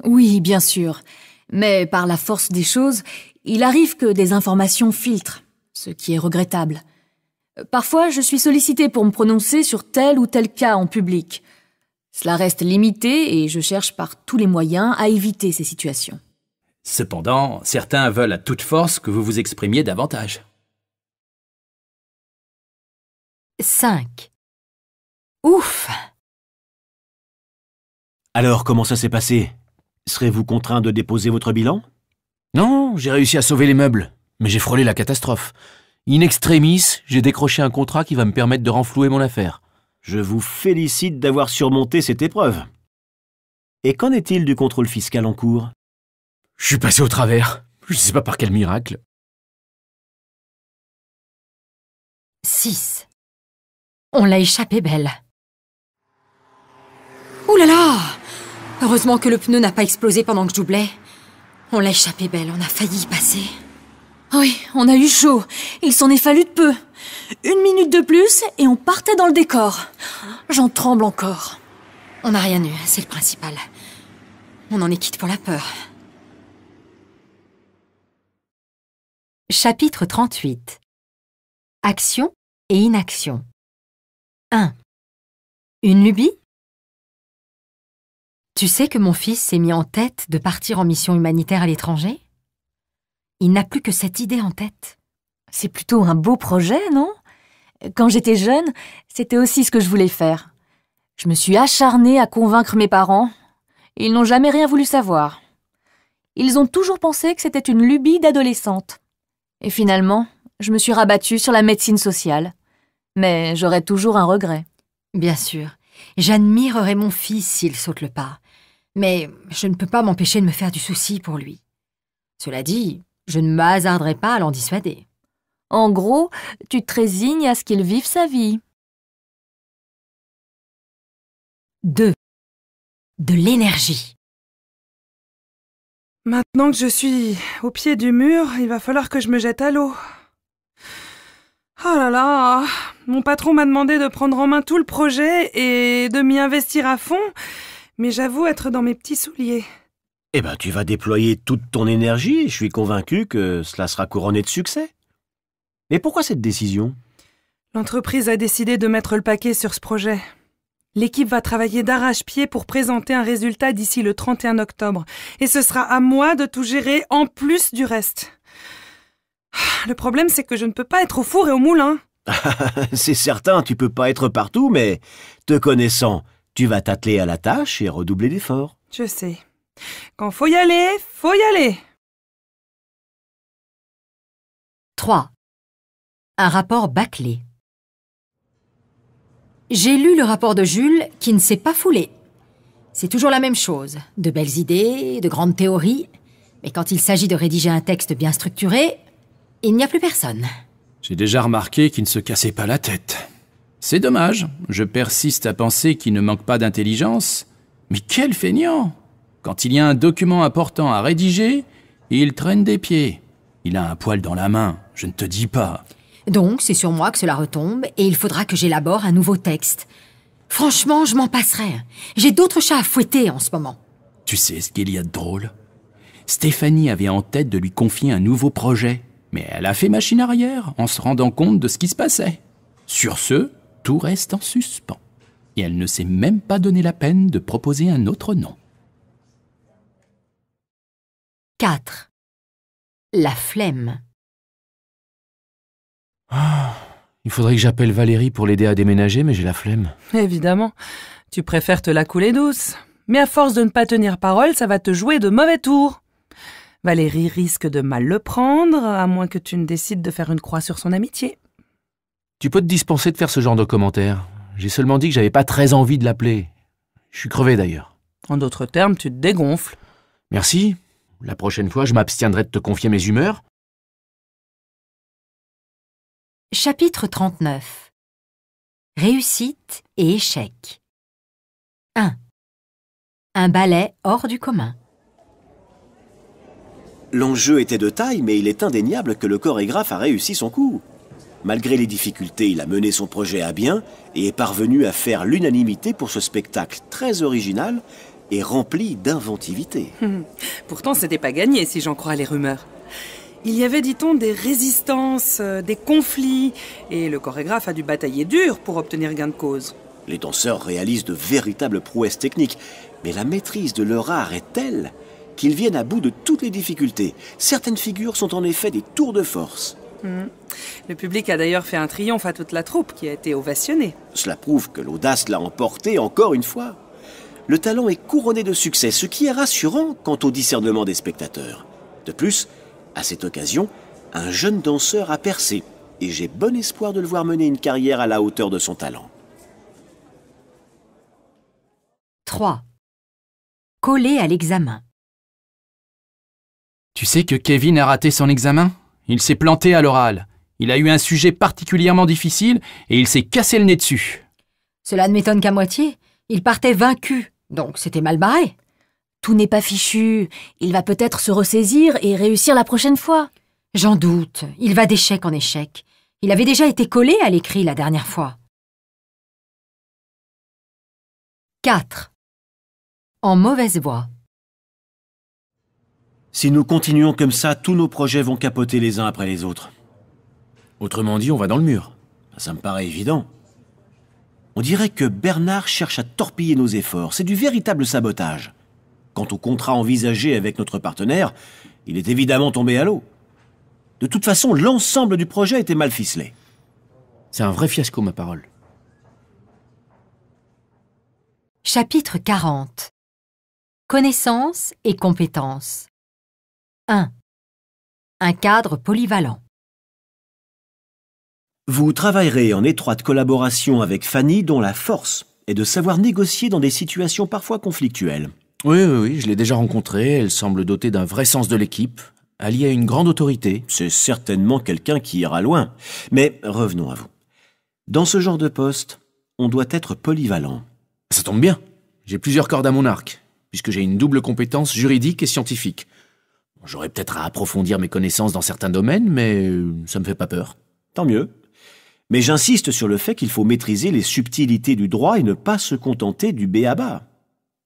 Oui, bien sûr. Mais par la force des choses, il arrive que des informations filtrent, ce qui est regrettable. Parfois, je suis sollicitée pour me prononcer sur tel ou tel cas en public. Cela reste limité et je cherche par tous les moyens à éviter ces situations. Cependant, certains veulent à toute force que vous vous exprimiez davantage. 5. Ouf! Alors, comment ça s'est passé? Serez-vous contraint de déposer votre bilan? Non, j'ai réussi à sauver les meubles, mais j'ai frôlé la catastrophe. In extremis, j'ai décroché un contrat qui va me permettre de renflouer mon affaire. Je vous félicite d'avoir surmonté cette épreuve. Et qu'en est-il du contrôle fiscal en cours? Je suis passé au travers. Je sais pas par quel miracle. 6. On l'a échappé belle. Ouh là là! Heureusement que le pneu n'a pas explosé pendant que je doublais. On l'a échappé belle, on a failli y passer. Oui, on a eu chaud. Il s'en est fallu de peu. 1 minute de plus et on partait dans le décor. J'en tremble encore. On n'a rien eu, c'est le principal. On en est quitte pour la peur. Chapitre 38. Action et inaction. 1. Une lubie? Tu sais que mon fils s'est mis en tête de partir en mission humanitaire à l'étranger? Il n'a plus que cette idée en tête. C'est plutôt un beau projet, non? Quand j'étais jeune, c'était aussi ce que je voulais faire. Je me suis acharnée à convaincre mes parents. Ils n'ont jamais rien voulu savoir. Ils ont toujours pensé que c'était une lubie d'adolescente. Et finalement, je me suis rabattue sur la médecine sociale. Mais j'aurais toujours un regret. Bien sûr, j'admirerais mon fils s'il saute le pas. Mais je ne peux pas m'empêcher de me faire du souci pour lui. Cela dit, je ne me hasarderai pas à l'en dissuader. En gros, tu te résignes à ce qu'il vive sa vie. 2. De l'énergie. Maintenant que je suis au pied du mur, il va falloir que je me jette à l'eau. Oh là là, mon patron m'a demandé de prendre en main tout le projet et de m'y investir à fond, mais j'avoue être dans mes petits souliers. Eh ben, tu vas déployer toute ton énergie et je suis convaincu que cela sera couronné de succès. Mais pourquoi cette décision? L'entreprise a décidé de mettre le paquet sur ce projet. L'équipe va travailler d'arrache-pied pour présenter un résultat d'ici le 31 octobre. Et ce sera à moi de tout gérer en plus du reste. Le problème, c'est que je ne peux pas être au four et au moulin. C'est certain, tu peux pas être partout, mais te connaissant, tu vas t'atteler à la tâche et redoubler d'efforts. Je sais. Quand faut y aller, faut y aller. 3. Un rapport bâclé. J'ai lu le rapport de Jules qui ne s'est pas foulé. C'est toujours la même chose. De belles idées, de grandes théories. Mais quand il s'agit de rédiger un texte bien structuré, il n'y a plus personne. J'ai déjà remarqué qu'il ne se cassait pas la tête. C'est dommage, je persiste à penser qu'il ne manque pas d'intelligence. Mais quel feignant! Quand il y a un document important à rédiger, il traîne des pieds. Il a un poil dans la main, je ne te dis pas. Donc, c'est sur moi que cela retombe et il faudra que j'élabore un nouveau texte. Franchement, je m'en passerai. J'ai d'autres chats à fouetter en ce moment. Tu sais ce qu'il y a de drôle? Stéphanie avait en tête de lui confier un nouveau projet, mais elle a fait machine arrière en se rendant compte de ce qui se passait. Sur ce, tout reste en suspens. Et elle ne s'est même pas donné la peine de proposer un autre nom. 4. La flemme. Il faudrait que j'appelle Valérie pour l'aider à déménager, mais j'ai la flemme. Évidemment, tu préfères te la couler douce. Mais à force de ne pas tenir parole, ça va te jouer de mauvais tours. Valérie risque de mal le prendre, à moins que tu ne décides de faire une croix sur son amitié. Tu peux te dispenser de faire ce genre de commentaires. J'ai seulement dit que j'avais pas très envie de l'appeler. Je suis crevé d'ailleurs. En d'autres termes, tu te dégonfles. Merci. La prochaine fois, je m'abstiendrai de te confier mes humeurs. Chapitre 39. Réussite et échec. 1. Un ballet hors du commun. L'enjeu était de taille, mais il est indéniable que le chorégraphe a réussi son coup. Malgré les difficultés, il a mené son projet à bien et est parvenu à faire l'unanimité pour ce spectacle très original et rempli d'inventivité. Pourtant, c'était pas gagné, si j'en crois les rumeurs. Il y avait, dit-on, des résistances, des conflits, et le chorégraphe a dû batailler dur pour obtenir gain de cause. Les danseurs réalisent de véritables prouesses techniques, mais la maîtrise de leur art est telle qu'ils viennent à bout de toutes les difficultés. Certaines figures sont en effet des tours de force. Le public a d'ailleurs fait un triomphe à toute la troupe qui a été ovationnée. Cela prouve que l'audace l'a emporté encore une fois. Le talent est couronné de succès, ce qui est rassurant quant au discernement des spectateurs. De plus, à cette occasion, un jeune danseur a percé, et j'ai bon espoir de le voir mener une carrière à la hauteur de son talent. 3. Coller à l'examen. Tu sais que Kevin a raté son examen? Il s'est planté à l'oral. Il a eu un sujet particulièrement difficile et il s'est cassé le nez dessus. Cela ne m'étonne qu'à moitié. Il partait vaincu, donc c'était mal barré. Tout n'est pas fichu. Il va peut-être se ressaisir et réussir la prochaine fois. J'en doute. Il va d'échec en échec. Il avait déjà été collé à l'écrit la dernière fois. 4. En mauvaise voie. Si nous continuons comme ça, tous nos projets vont capoter les uns après les autres. Autrement dit, on va dans le mur. Ça me paraît évident. On dirait que Bernard cherche à torpiller nos efforts. C'est du véritable sabotage. Quant au contrat envisagé avec notre partenaire, il est évidemment tombé à l'eau. De toute façon, l'ensemble du projet était mal ficelé. C'est un vrai fiasco, ma parole. Chapitre 40. Connaissances et compétences. 1. Un cadre polyvalent. Vous travaillerez en étroite collaboration avec Fanny, dont la force est de savoir négocier dans des situations parfois conflictuelles. Oui, je l'ai déjà rencontrée. Elle semble dotée d'un vrai sens de l'équipe, alliée à une grande autorité. C'est certainement quelqu'un qui ira loin. Mais revenons à vous. Dans ce genre de poste, on doit être polyvalent. Ça tombe bien. J'ai plusieurs cordes à mon arc, puisque j'ai une double compétence juridique et scientifique. J'aurais peut-être à approfondir mes connaissances dans certains domaines, mais ça me fait pas peur. Tant mieux. Mais j'insiste sur le fait qu'il faut maîtriser les subtilités du droit et ne pas se contenter du b.a.-ba.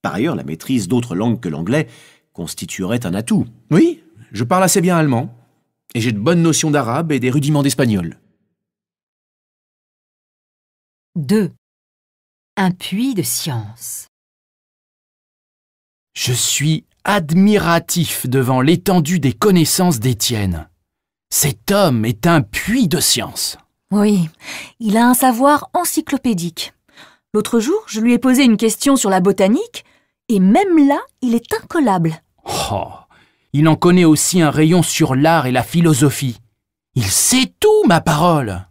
Par ailleurs, la maîtrise d'autres langues que l'anglais constituerait un atout. Oui, je parle assez bien allemand, et j'ai de bonnes notions d'arabe et des rudiments d'espagnol. 2. Un puits de science. Je suis admiratif devant l'étendue des connaissances d'Étienne. Cet homme est un puits de science. Oui, il a un savoir encyclopédique. L'autre jour, je lui ai posé une question sur la botanique, et même là, il est incollable. Oh, il en connaît aussi un rayon sur l'art et la philosophie. Il sait tout, ma parole.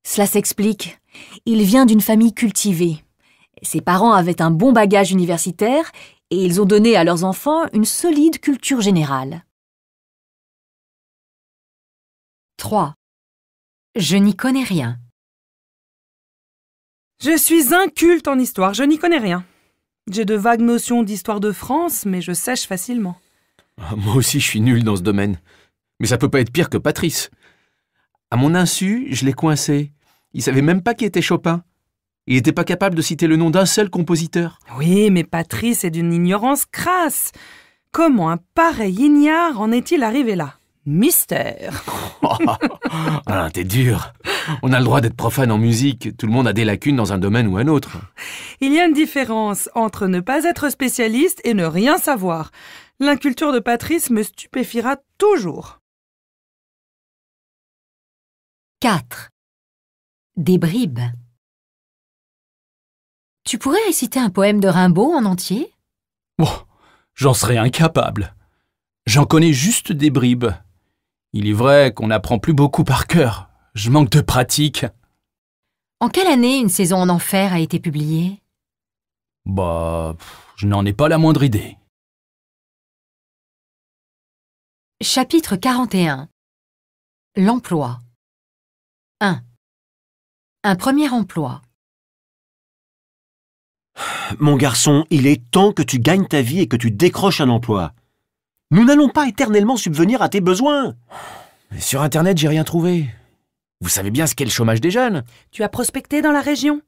Cela s'explique. Il vient d'une famille cultivée. Ses parents avaient un bon bagage universitaire et ils ont donné à leurs enfants une solide culture générale. 3. Je n'y connais rien. Je suis inculte en histoire, je n'y connais rien. J'ai de vagues notions d'histoire de France, mais je sèche facilement. Moi aussi, je suis nul dans ce domaine. Mais ça peut pas être pire que Patrice. À mon insu, je l'ai coincé. Il savait même pas qui était Chopin. Il n'était pas capable de citer le nom d'un seul compositeur. Oui, mais Patrice est d'une ignorance crasse. Comment un pareil ignare en est-il arrivé là? Mystère. Ah, t'es dur. On a le droit d'être profane en musique. Tout le monde a des lacunes dans un domaine ou un autre. Il y a une différence entre ne pas être spécialiste et ne rien savoir. L'inculture de Patrice me stupéfiera toujours. 4. Des bribes. Tu pourrais réciter un poème de Rimbaud en entier? Oh, j'en serais incapable. J'en connais juste des bribes. Il est vrai qu'on n'apprend plus beaucoup par cœur. Je manque de pratique. En quelle année Une saison en enfer a été publiée? Je n'en ai pas la moindre idée. Chapitre 41. L'emploi. 1. Un premier emploi. Mon garçon, il est temps que tu gagnes ta vie et que tu décroches un emploi. Nous n'allons pas éternellement subvenir à tes besoins. Mais sur Internet, j'ai rien trouvé. Vous savez bien ce qu'est le chômage des jeunes? Tu as prospecté dans la région?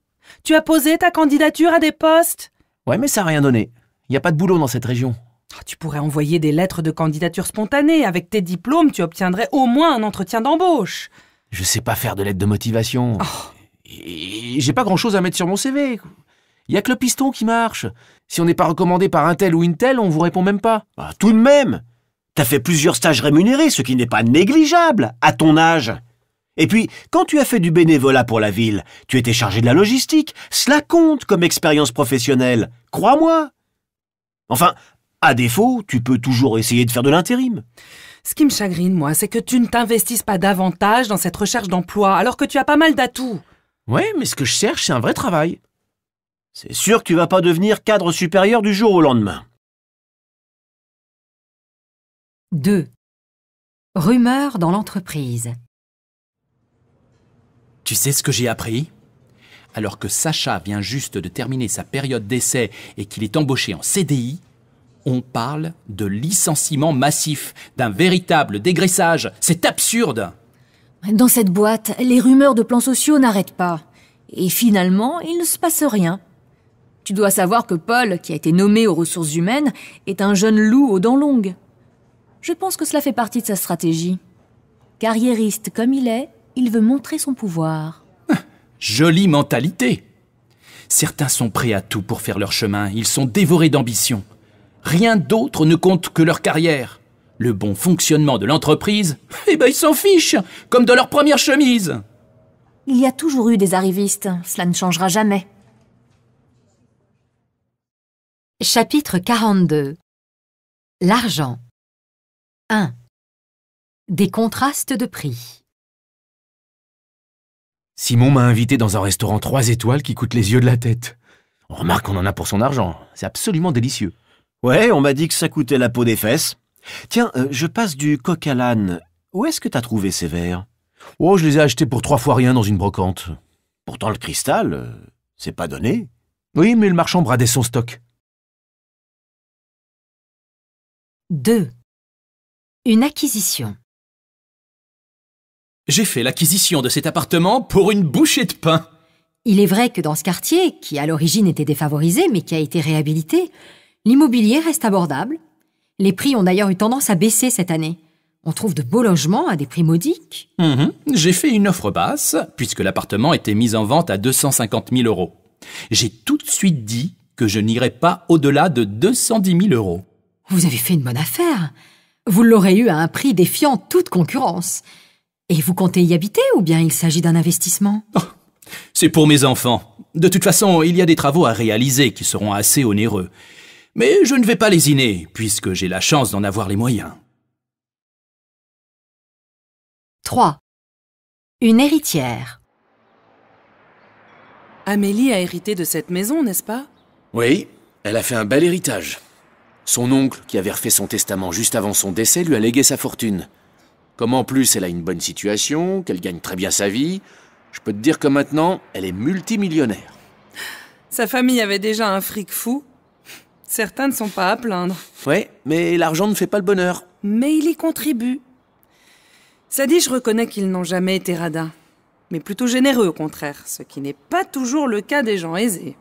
Tu as posé ta candidature à des postes? Ouais, mais ça n'a rien donné. Il n'y a pas de boulot dans cette région. Tu pourrais envoyer des lettres de candidature spontanées. Avec tes diplômes, tu obtiendrais au moins un entretien d'embauche. Je sais pas faire de lettres de motivation. Et j'ai pas grand-chose à mettre sur mon CV. Il y a que le piston qui marche. Si on n'est pas recommandé par un tel ou une telle, on vous répond même pas. Ah, tout de même, t'as fait plusieurs stages rémunérés, ce qui n'est pas négligeable à ton âge. Et puis, quand tu as fait du bénévolat pour la ville, tu étais chargé de la logistique. Cela compte comme expérience professionnelle, crois-moi. Enfin, à défaut, tu peux toujours essayer de faire de l'intérim. Ce qui me chagrine, moi, c'est que tu ne t'investisses pas davantage dans cette recherche d'emploi, alors que tu as pas mal d'atouts. Ouais, mais ce que je cherche, c'est un vrai travail. C'est sûr que tu vas pas devenir cadre supérieur du jour au lendemain. 2. Rumeurs dans l'entreprise. Tu sais ce que j'ai appris? Alors que Sacha vient juste de terminer sa période d'essai et qu'il est embauché en CDI, on parle de licenciement massif, d'un véritable dégraissage. C'est absurde! Dans cette boîte, les rumeurs de plans sociaux n'arrêtent pas. Et finalement, il ne se passe rien. Tu dois savoir que Paul, qui a été nommé aux ressources humaines, est un jeune loup aux dents longues. Je pense que cela fait partie de sa stratégie. Carriériste comme il veut montrer son pouvoir. Jolie mentalité! Certains sont prêts à tout pour faire leur chemin. Ils sont dévorés d'ambition. Rien d'autre ne compte que leur carrière. Le bon fonctionnement de l'entreprise, ils s'en fichent, comme de leur première chemise. Il y a toujours eu des arrivistes, cela ne changera jamais. Chapitre 42. L'argent. 1. Des contrastes de prix. Simon m'a invité dans un restaurant 3 étoiles qui coûte les yeux de la tête. On remarque qu'on en a pour son argent. C'est absolument délicieux. Ouais, on m'a dit que ça coûtait la peau des fesses. Tiens, je passe du coq à l'âne. Où est-ce que t'as trouvé ces verres? Oh, je les ai achetés pour 3 fois rien dans une brocante. Pourtant, le cristal, c'est pas donné. Oui, mais le marchand bradait son stock. 2. Une acquisition. J'ai fait l'acquisition de cet appartement pour une bouchée de pain. Il est vrai que dans ce quartier, qui à l'origine était défavorisé mais qui a été réhabilité, l'immobilier reste abordable. Les prix ont d'ailleurs eu tendance à baisser cette année. On trouve de beaux logements à des prix modiques. J'ai fait une offre basse, puisque l'appartement était mis en vente à 250 000 €. J'ai tout de suite dit que je n'irais pas au-delà de 210 000 €. Vous avez fait une bonne affaire. Vous l'aurez eu à un prix défiant toute concurrence. Et vous comptez y habiter ou bien il s'agit d'un investissement? C'est pour mes enfants. De toute façon, il y a des travaux à réaliser qui seront assez onéreux. Mais je ne vais pas lésiner, puisque j'ai la chance d'en avoir les moyens. 3. Une héritière. Amélie a hérité de cette maison, n'est-ce pas? Oui, elle a fait un bel héritage. Son oncle, qui avait refait son testament juste avant son décès, lui a légué sa fortune. Comme en plus elle a une bonne situation, qu'elle gagne très bien sa vie, je peux te dire que maintenant, elle est multimillionnaire. Sa famille avait déjà un fric fou. Certains ne sont pas à plaindre. Ouais, mais l'argent ne fait pas le bonheur. Mais il y contribue. Ça dit, je reconnais qu'ils n'ont jamais été radins. Mais plutôt généreux au contraire, ce qui n'est pas toujours le cas des gens aisés.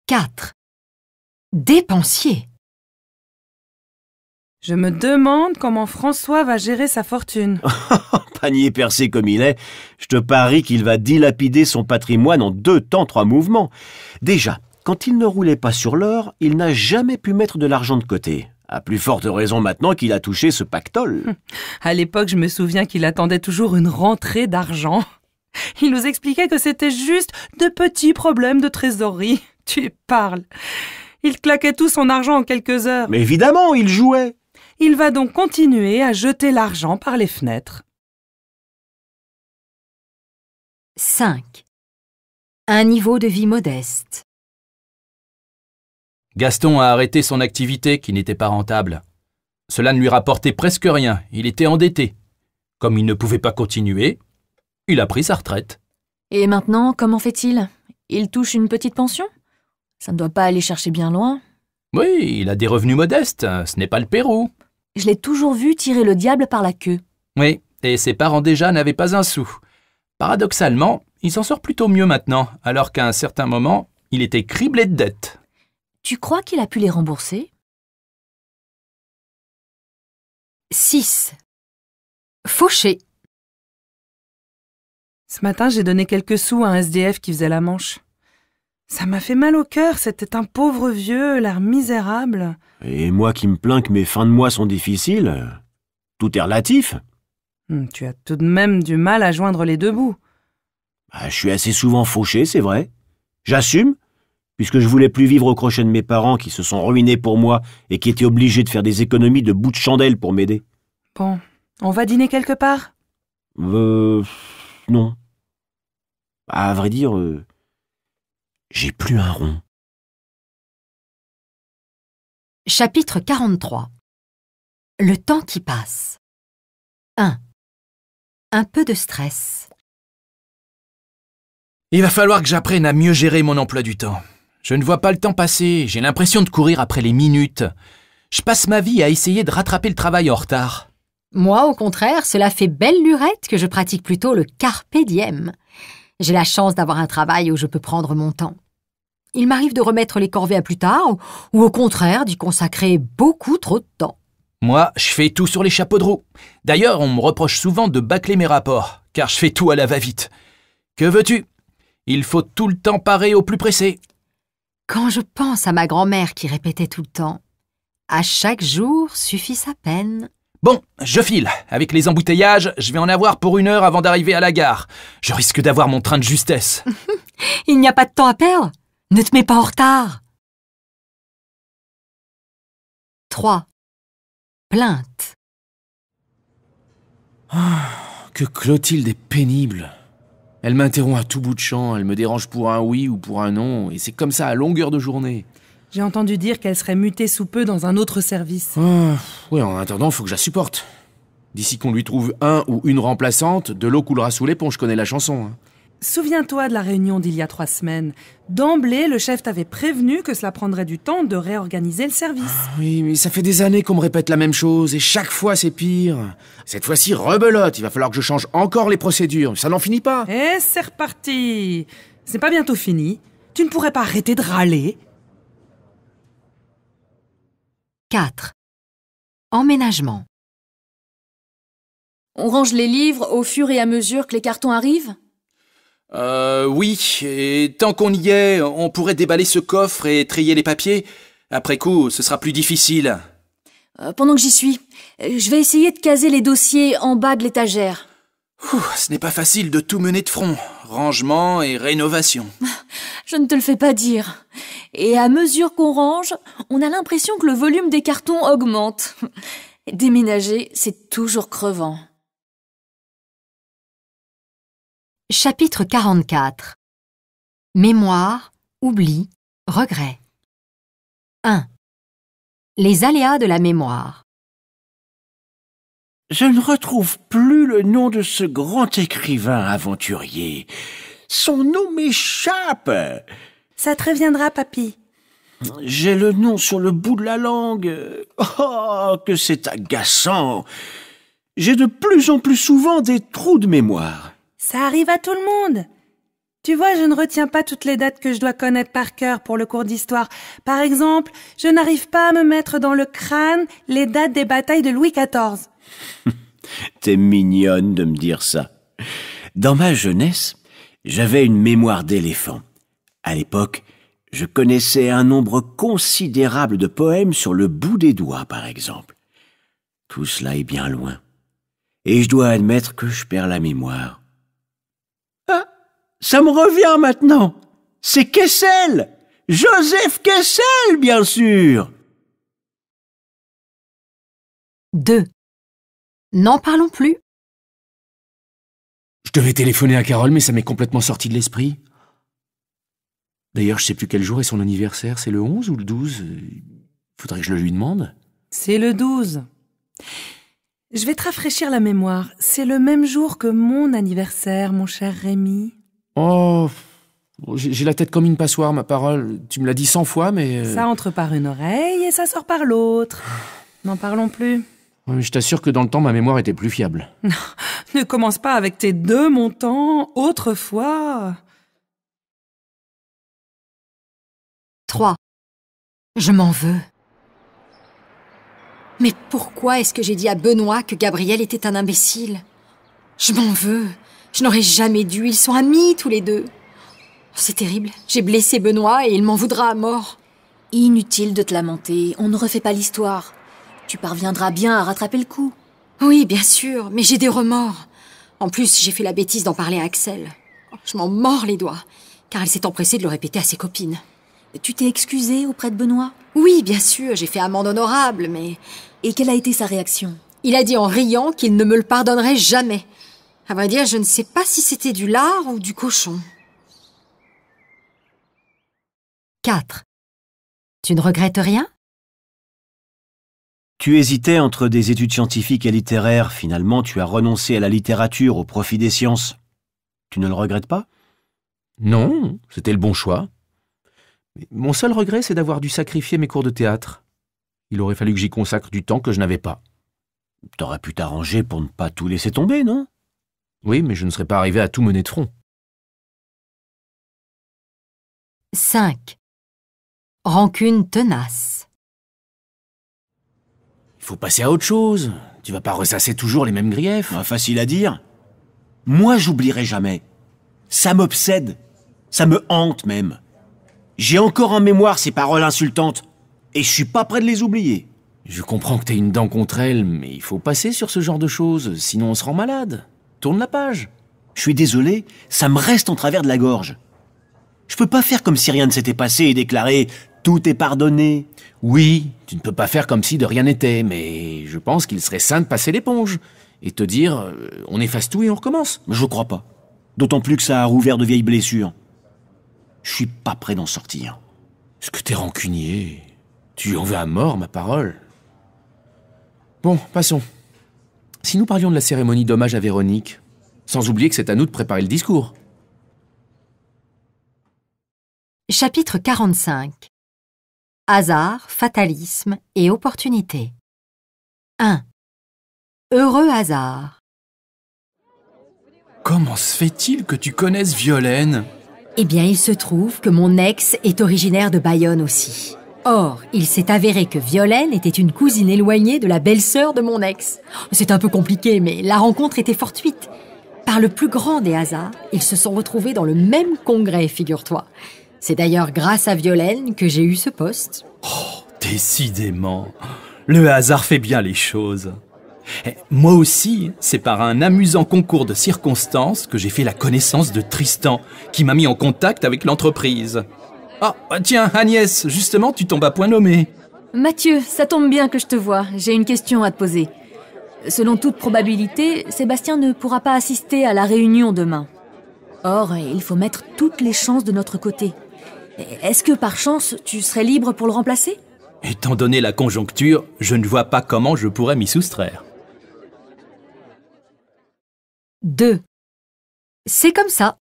4. Dépensier. Je me demande comment François va gérer sa fortune. Panier percé comme il est, je te parie qu'il va dilapider son patrimoine en 2 temps 3 mouvements. Déjà, quand il ne roulait pas sur l'or, il n'a jamais pu mettre de l'argent de côté. À plus forte raison maintenant qu'il a touché ce pactole. À l'époque, je me souviens qu'il attendait toujours une rentrée d'argent. Il nous expliquait que c'était juste de petits problèmes de trésorerie. Tu parles. Il claquait tout son argent en quelques heures. Mais évidemment, il jouait. Il va donc continuer à jeter l'argent par les fenêtres. 5. Un niveau de vie modeste. Gaston a arrêté son activité qui n'était pas rentable. Cela ne lui rapportait presque rien, il était endetté. Comme il ne pouvait pas continuer, il a pris sa retraite. Et maintenant, comment fait-il? Il touche une petite pension? Ça ne doit pas aller chercher bien loin. Oui, il a des revenus modestes, ce n'est pas le Pérou. Je l'ai toujours vu tirer le diable par la queue. Oui, et ses parents déjà n'avaient pas un sou. Paradoxalement, il s'en sort plutôt mieux maintenant, alors qu'à un certain moment, il était criblé de dettes. Tu crois qu'il a pu les rembourser? 6. Fauché. Ce matin, j'ai donné quelques sous à un SDF qui faisait la manche. Ça m'a fait mal au cœur, c'était un pauvre vieux, l'air misérable. Et moi qui me plains que mes fins de mois sont difficiles, tout est relatif. Tu as tout de même du mal à joindre les deux bouts. Je suis assez souvent fauché, c'est vrai. J'assume, puisque je voulais plus vivre au crochet de mes parents qui se sont ruinés pour moi et qui étaient obligés de faire des économies de bouts de chandelle pour m'aider. Bon, on va dîner quelque part? Non. À vrai dire, j'ai plus un rond. Chapitre 43. Le temps qui passe. 1. Un peu de stress. Il va falloir que j'apprenne à mieux gérer mon emploi du temps. Je ne vois pas le temps passer, j'ai l'impression de courir après les minutes. Je passe ma vie à essayer de rattraper le travail en retard. Moi, au contraire, cela fait belle lurette que je pratique plutôt le carpe diem. J'ai la chance d'avoir un travail où je peux prendre mon temps. Il m'arrive de remettre les corvées à plus tard, ou au contraire d'y consacrer beaucoup trop de temps. Moi, je fais tout sur les chapeaux de roue. D'ailleurs, on me reproche souvent de bâcler mes rapports, car je fais tout à la va-vite. Que veux-tu? Il faut tout le temps parer au plus pressé. Quand je pense à ma grand-mère qui répétait tout le temps « À chaque jour suffit sa peine », Bon, je file. Avec les embouteillages, je vais en avoir pour 1 heure avant d'arriver à la gare. Je risque d'avoir mon train de justesse. il n'y a pas de temps à perdre. Ne te mets pas en retard. 3. Plainte. Que Clotilde est pénible. Elle m'interrompt à tout bout de champ, elle me dérange pour un oui ou pour un non, et c'est comme ça à longueur de journée. J'ai entendu dire qu'elle serait mutée sous peu dans un autre service. Ouais, en attendant, faut que je la supporte. D'ici qu'on lui trouve un ou une remplaçante, de l'eau coulera sous les ponts, je connais la chanson. Hein. Souviens-toi de la réunion d'il y a 3 semaines. D'emblée, le chef t'avait prévenu que cela prendrait du temps de réorganiser le service. Oui, mais ça fait des années qu'on me répète la même chose, et chaque fois c'est pire. Cette fois-ci, rebelote, il va falloir que je change encore les procédures, ça n'en finit pas. Et c'est reparti. C'est pas bientôt fini. Tu ne pourrais pas arrêter de râler? 4. Emménagement. On range les livres au fur et à mesure que les cartons arrivent? Oui, et tant qu'on y est, on pourrait déballer ce coffre et trier les papiers. Après coup, ce sera plus difficile. Pendant que j'y suis, je vais essayer de caser les dossiers en bas de l'étagère. Ce n'est pas facile de tout mener de front. Rangement et rénovation. Je ne te le fais pas dire. Et à mesure qu'on range, on a l'impression que le volume des cartons augmente. Déménager, c'est toujours crevant. Chapitre 44. Mémoire, oubli, regret. 1. Les aléas de la mémoire. Je ne retrouve plus le nom de ce grand écrivain aventurier. Son nom m'échappe. Ça te reviendra, papy. J'ai le nom sur le bout de la langue. Oh, que c'est agaçant. J'ai de plus en plus souvent des trous de mémoire. Ça arrive à tout le monde. Tu vois, je ne retiens pas toutes les dates que je dois connaître par cœur pour le cours d'histoire. Par exemple, je n'arrive pas à me mettre dans le crâne les dates des batailles de Louis XIV. T'es mignonne de me dire ça. Dans ma jeunesse, j'avais une mémoire d'éléphant. À l'époque, je connaissais un nombre considérable de poèmes sur le bout des doigts, par exemple. Tout cela est bien loin. Et je dois admettre que je perds la mémoire. Ah, ça me revient maintenant. C'est Kessel. Joseph Kessel, bien sûr. 2. N'en parlons plus. Je devais téléphoner à Carole, mais ça m'est complètement sorti de l'esprit. D'ailleurs, je sais plus quel jour est son anniversaire. C'est le 11 ou le 12 ? Faudrait que je le lui demande. C'est le 12. Je vais te rafraîchir la mémoire. C'est le même jour que mon anniversaire, mon cher Rémi. Oh, j'ai la tête comme une passoire, ma parole. Tu me l'as dit 100 fois, mais... Ça entre par une oreille et ça sort par l'autre. N'en parlons plus. Je t'assure que dans le temps, ma mémoire était plus fiable. Non, ne commence pas avec tes 2 montants. Autrefois... 3. Je m'en veux. Mais pourquoi est-ce que j'ai dit à Benoît que Gabriel était un imbécile ? Je m'en veux. Je n'aurais jamais dû. Ils sont amis tous les deux. C'est terrible. J'ai blessé Benoît et il m'en voudra à mort. Inutile de te lamenter, on ne refait pas l'histoire. Tu parviendras bien à rattraper le coup. Oui, bien sûr, mais j'ai des remords. En plus, j'ai fait la bêtise d'en parler à Axel. Je m'en mords les doigts, car elle s'est empressée de le répéter à ses copines. Tu t'es excusée auprès de Benoît ? Oui, bien sûr, j'ai fait amende honorable, mais... Et quelle a été sa réaction ? Il a dit en riant qu'il ne me le pardonnerait jamais. À vrai dire, je ne sais pas si c'était du lard ou du cochon. 4. Tu ne regrettes rien ? Tu hésitais entre des études scientifiques et littéraires. Finalement, tu as renoncé à la littérature au profit des sciences. Tu ne le regrettes pas ? Non, c'était le bon choix. Mon seul regret, c'est d'avoir dû sacrifier mes cours de théâtre. Il aurait fallu que j'y consacre du temps que je n'avais pas. T'aurais pu t'arranger pour ne pas tout laisser tomber, non ? Oui, mais je ne serais pas arrivé à tout mener de front. 5. Rancune tenace. Il faut passer à autre chose. Tu vas pas ressasser toujours les mêmes griefs. Facile à dire. Moi, j'oublierai jamais. Ça m'obsède. Ça me hante même. J'ai encore en mémoire ces paroles insultantes. Et je suis pas prêt de les oublier. Je comprends que t'aies une dent contre elle, mais il faut passer sur ce genre de choses, sinon on se rend malade. Tourne la page. Je suis désolé, ça me reste en travers de la gorge. Je peux pas faire comme si rien ne s'était passé et déclarer « tout est pardonné ». Oui, tu ne peux pas faire comme si de rien n'était, mais je pense qu'il serait sain de passer l'éponge et te dire on efface tout et on recommence. Je crois pas. D'autant plus que ça a rouvert de vieilles blessures. Je suis pas prêt d'en sortir. Est-ce que t'es rancunier ? Tu lui en veux à mort, ma parole. Bon, passons. Si nous parlions de la cérémonie d'hommage à Véronique, sans oublier que c'est à nous de préparer le discours. Chapitre 45. Hasard, fatalisme et opportunité. 1. Heureux hasard. Comment se fait-il que tu connaisses Violaine ? Eh bien, il se trouve que mon ex est originaire de Bayonne aussi. Or, il s'est avéré que Violaine était une cousine éloignée de la belle-sœur de mon ex. C'est un peu compliqué, mais la rencontre était fortuite. Par le plus grand des hasards, ils se sont retrouvés dans le même congrès, figure-toi. C'est d'ailleurs grâce à Violaine que j'ai eu ce poste. Oh, décidément, Le hasard fait bien les choses. Moi aussi, c'est par un amusant concours de circonstances que j'ai fait la connaissance de Tristan, qui m'a mis en contact avec l'entreprise. Ah, tiens, Agnès, justement, tu tombes à point nommé. Mathieu, ça tombe bien que je te vois. J'ai une question à te poser. Selon toute probabilité, Sébastien ne pourra pas assister à la réunion demain. Or, il faut mettre toutes les chances de notre côté. Est-ce que, par chance, tu serais libre pour le remplacer ? Étant donné la conjoncture, je ne vois pas comment je pourrais m'y soustraire. 2. C'est comme ça.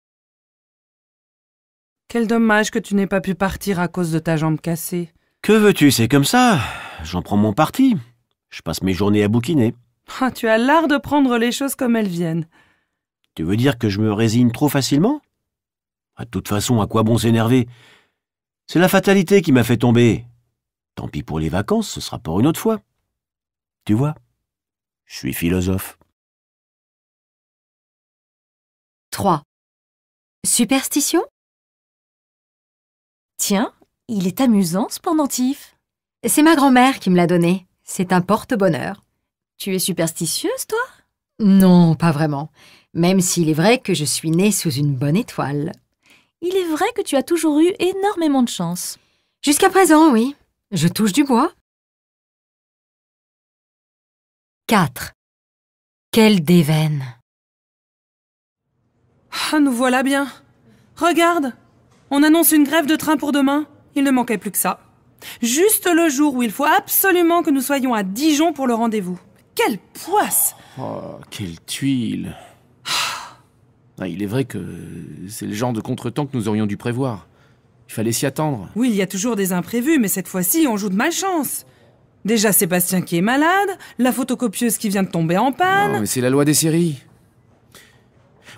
Quel dommage que tu n'aies pas pu partir à cause de ta jambe cassée. Que veux-tu, c'est comme ça. J'en prends mon parti. Je passe mes journées à bouquiner. Ah, tu as l'art de prendre les choses comme elles viennent. Tu veux dire que je me résigne trop facilement ? De toute façon, à quoi bon s'énerver ? C'est la fatalité qui m'a fait tomber. Tant pis pour les vacances, ce sera pour une autre fois. Tu vois, je suis philosophe. 3. Superstition ? Tiens, il est amusant ce pendentif. C'est ma grand-mère qui me l'a donné. C'est un porte-bonheur. Tu es superstitieuse, toi ? Non, pas vraiment. Même s'il est vrai que je suis née sous une bonne étoile. Il est vrai que tu as toujours eu énormément de chance. Jusqu'à présent, oui. Je touche du bois. 4. Quelle déveine. Ah, nous voilà bien. Regarde, on annonce une grève de train pour demain. Il ne manquait plus que ça. Juste le jour où il faut absolument que nous soyons à Dijon pour le rendez-vous. Quelle poisse! Oh, quelle tuile. Ah, il est vrai que c'est le genre de contretemps que nous aurions dû prévoir. Il fallait s'y attendre. Oui, il y a toujours des imprévus, mais cette fois-ci, on joue de malchance. Déjà Sébastien qui est malade, la photocopieuse qui vient de tomber en panne. Non, mais c'est la loi des séries.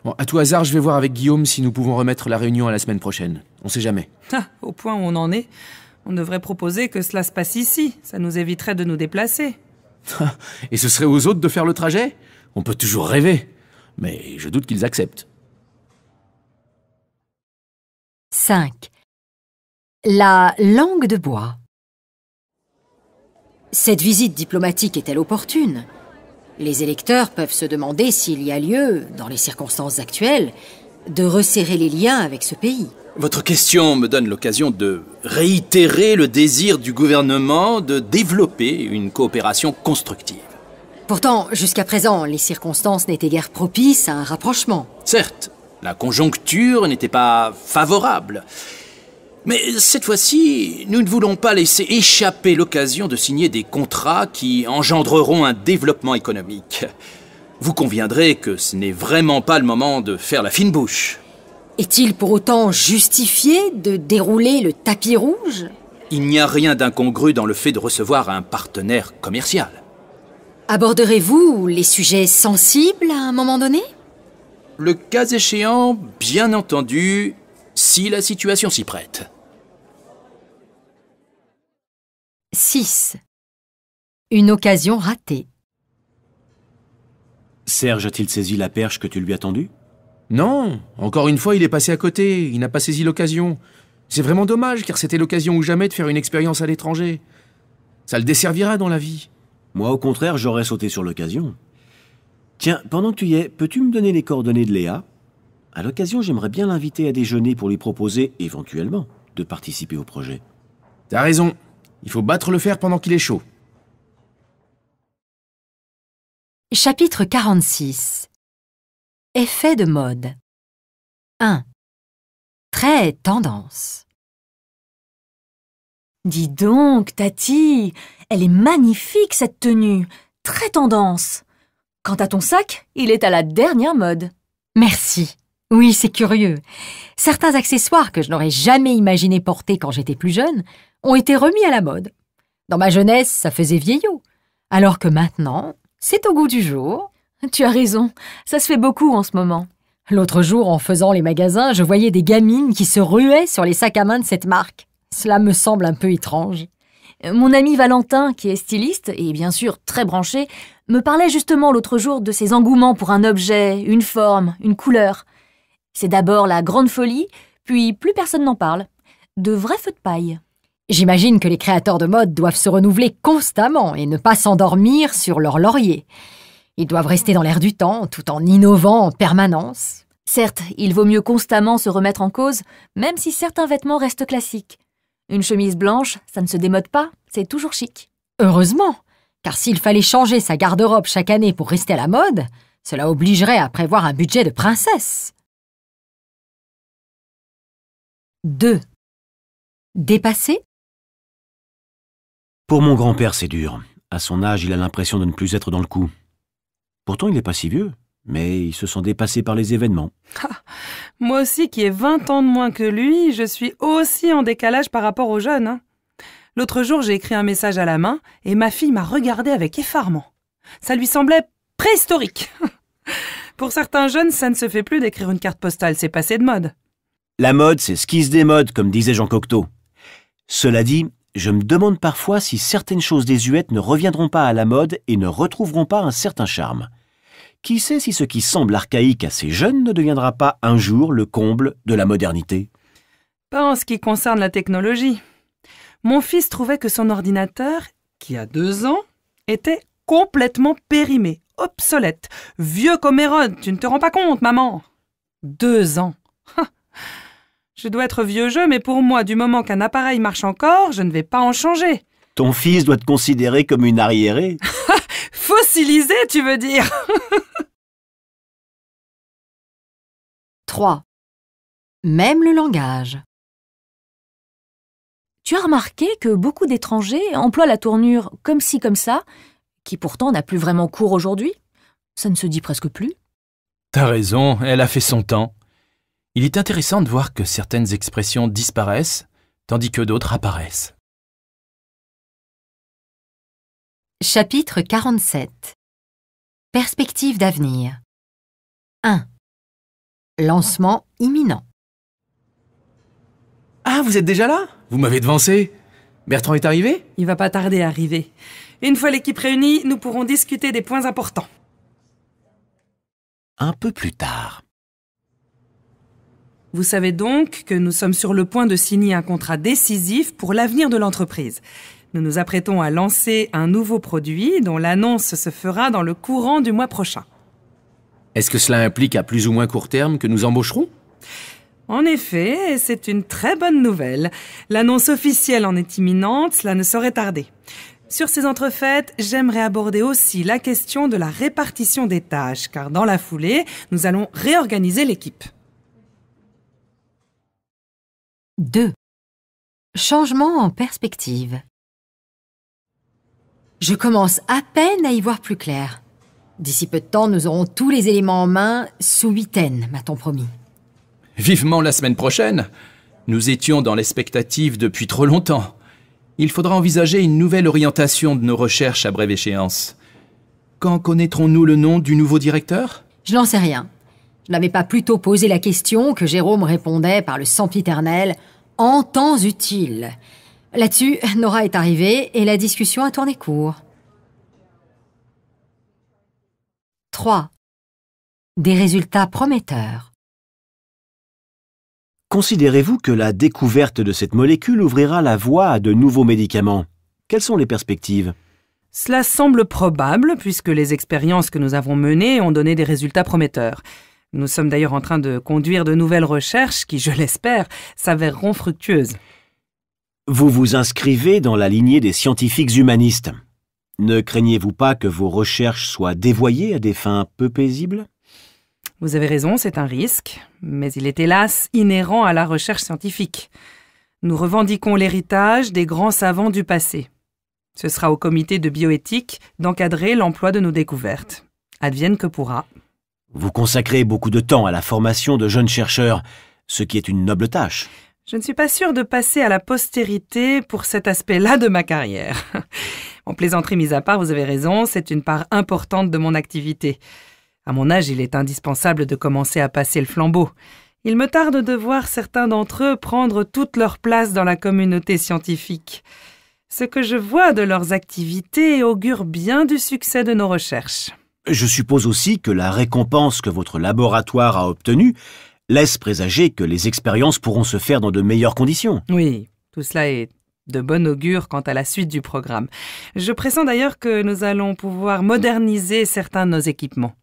Bon, à tout hasard, je vais voir avec Guillaume si nous pouvons remettre la réunion à la semaine prochaine. On sait jamais. Ah, au point où on en est, on devrait proposer que cela se passe ici. Ça nous éviterait de nous déplacer. Et ce serait aux autres de faire le trajet ? On peut toujours rêver. Mais je doute qu'ils acceptent. 5. La langue de bois. Cette visite diplomatique est-elle opportune ? Les électeurs peuvent se demander s'il y a lieu, dans les circonstances actuelles, de resserrer les liens avec ce pays. Votre question me donne l'occasion de réitérer le désir du gouvernement de développer une coopération constructive. Pourtant, jusqu'à présent, les circonstances n'étaient guère propices à un rapprochement. Certes, la conjoncture n'était pas favorable. Mais cette fois-ci, nous ne voulons pas laisser échapper l'occasion de signer des contrats qui engendreront un développement économique. Vous conviendrez que ce n'est vraiment pas le moment de faire la fine bouche. Est-il pour autant justifié de dérouler le tapis rouge ? Il n'y a rien d'incongru dans le fait de recevoir un partenaire commercial. Aborderez-vous les sujets sensibles à un moment donné ? Le cas échéant, bien entendu, si la situation s'y prête. 6. Une occasion ratée. Serge a-t-il saisi la perche que tu lui as tendue ? Non, encore une fois, il est passé à côté. Il n'a pas saisi l'occasion. C'est vraiment dommage, car c'était l'occasion ou jamais de faire une expérience à l'étranger. Ça le desservira dans la vie. Moi, au contraire, j'aurais sauté sur l'occasion. Tiens, pendant que tu y es, peux-tu me donner les coordonnées de Léa ? À l'occasion, j'aimerais bien l'inviter à déjeuner pour lui proposer, éventuellement, de participer au projet. T'as raison. Il faut battre le fer pendant qu'il est chaud. Chapitre 46. Effet de mode. 1. Très tendance. Dis donc, Tati, elle est magnifique cette tenue, très tendance. Quant à ton sac, il est à la dernière mode. Merci. Oui, c'est curieux. Certains accessoires que je n'aurais jamais imaginé porter quand j'étais plus jeune ont été remis à la mode. Dans ma jeunesse, ça faisait vieillot. Alors que maintenant, c'est au goût du jour. Tu as raison, ça se fait beaucoup en ce moment. L'autre jour, en faisant les magasins, je voyais des gamines qui se ruaient sur les sacs à main de cette marque. Cela me semble un peu étrange. Mon ami Valentin, qui est styliste et bien sûr très branché, me parlait justement l'autre jour de ses engouements pour un objet, une forme, une couleur. C'est d'abord la grande folie, puis plus personne n'en parle. De vrais feux de paille. J'imagine que les créateurs de mode doivent se renouveler constamment et ne pas s'endormir sur leur laurier. Ils doivent rester dans l'air du temps, tout en innovant en permanence. Certes, il vaut mieux constamment se remettre en cause, même si certains vêtements restent classiques. Une chemise blanche, ça ne se démode pas, c'est toujours chic. Heureusement, car s'il fallait changer sa garde-robe chaque année pour rester à la mode, cela obligerait à prévoir un budget de princesse. 2. Dépasser? Pour mon grand-père, c'est dur. À son âge, il a l'impression de ne plus être dans le coup. Pourtant, il n'est pas si vieux, mais il se sent dépassé par les événements. Moi aussi, qui ai 20 ans de moins que lui, je suis aussi en décalage par rapport aux jeunes. Hein. L'autre jour, j'ai écrit un message à la main et ma fille m'a regardé avec effarement. Ça lui semblait préhistorique. Pour certains jeunes, ça ne se fait plus d'écrire une carte postale, c'est passé de mode. La mode, c'est ce qui se démode, comme disait Jean Cocteau. Cela dit, je me demande parfois si certaines choses désuètes ne reviendront pas à la mode et ne retrouveront pas un certain charme. Qui sait si ce qui semble archaïque à ces jeunes ne deviendra pas un jour le comble de la modernité? Pas en ce qui concerne la technologie. Mon fils trouvait que son ordinateur, qui a 2 ans, était complètement périmé, obsolète, vieux comme Hérode, tu ne te rends pas compte, maman? 2 ans. Je dois être vieux jeu, mais pour moi, du moment qu'un appareil marche encore, je ne vais pas en changer. Ton fils doit te considérer comme une arriérée. Fossilisé, tu veux dire? 3. Même le langage. Tu as remarqué que beaucoup d'étrangers emploient la tournure « comme ci, comme ça », qui pourtant n'a plus vraiment cours aujourd'hui? Ça ne se dit presque plus. T'as raison, elle a fait son temps. Il est intéressant de voir que certaines expressions disparaissent, tandis que d'autres apparaissent. Chapitre 47. Perspective d'avenir. 1. Lancement imminent. Ah, vous êtes déjà là? Vous m'avez devancé. Bertrand est arrivé? Il va pas tarder à arriver. Une fois l'équipe réunie, nous pourrons discuter des points importants. Un peu plus tard. Vous savez donc que nous sommes sur le point de signer un contrat décisif pour l'avenir de l'entreprise. Nous nous apprêtons à lancer un nouveau produit dont l'annonce se fera dans le courant du mois prochain. Est-ce que cela implique à plus ou moins court terme que nous embaucherons? En effet, c'est une très bonne nouvelle. L'annonce officielle en est imminente, cela ne saurait tarder. Sur ces entrefaites, j'aimerais aborder aussi la question de la répartition des tâches, car dans la foulée, nous allons réorganiser l'équipe. 2. Changement en perspective. Je commence à peine à y voir plus clair. D'ici peu de temps, nous aurons tous les éléments en main sous 8 m'a-t-on promis. Vivement la semaine prochaine. Nous étions dans l'expectative depuis trop longtemps. Il faudra envisager une nouvelle orientation de nos recherches à brève échéance. Quand connaîtrons-nous le nom du nouveau directeur? Je n'en sais rien. Je n'avais pas plutôt posé la question que Jérôme répondait par le sempiternel « en temps utile ». Là-dessus, Nora est arrivée et la discussion a tourné court. 3. Des résultats prometteurs. Considérez-vous que la découverte de cette molécule ouvrira la voie à de nouveaux médicaments? Quelles sont les perspectives? Cela semble probable puisque les expériences que nous avons menées ont donné des résultats prometteurs. Nous sommes d'ailleurs en train de conduire de nouvelles recherches qui, je l'espère, s'avéreront fructueuses. Vous vous inscrivez dans la lignée des scientifiques humanistes. Ne craignez-vous pas que vos recherches soient dévoyées à des fins peu paisibles? Vous avez raison, c'est un risque, mais il est hélas inhérent à la recherche scientifique. Nous revendiquons l'héritage des grands savants du passé. Ce sera au comité de bioéthique d'encadrer l'emploi de nos découvertes. Advienne que pourra. Vous consacrez beaucoup de temps à la formation de jeunes chercheurs, ce qui est une noble tâche. Je ne suis pas sûre de passer à la postérité pour cet aspect-là de ma carrière. En plaisanterie mise à part, vous avez raison, c'est une part importante de mon activité. À mon âge, il est indispensable de commencer à passer le flambeau. Il me tarde de voir certains d'entre eux prendre toute leur place dans la communauté scientifique. Ce que je vois de leurs activités augure bien du succès de nos recherches. Je suppose aussi que la récompense que votre laboratoire a obtenue laisse présager que les expériences pourront se faire dans de meilleures conditions. Oui, tout cela est De bon augure quant à la suite du programme. Je pressens d'ailleurs que nous allons pouvoir moderniser certains de nos équipements.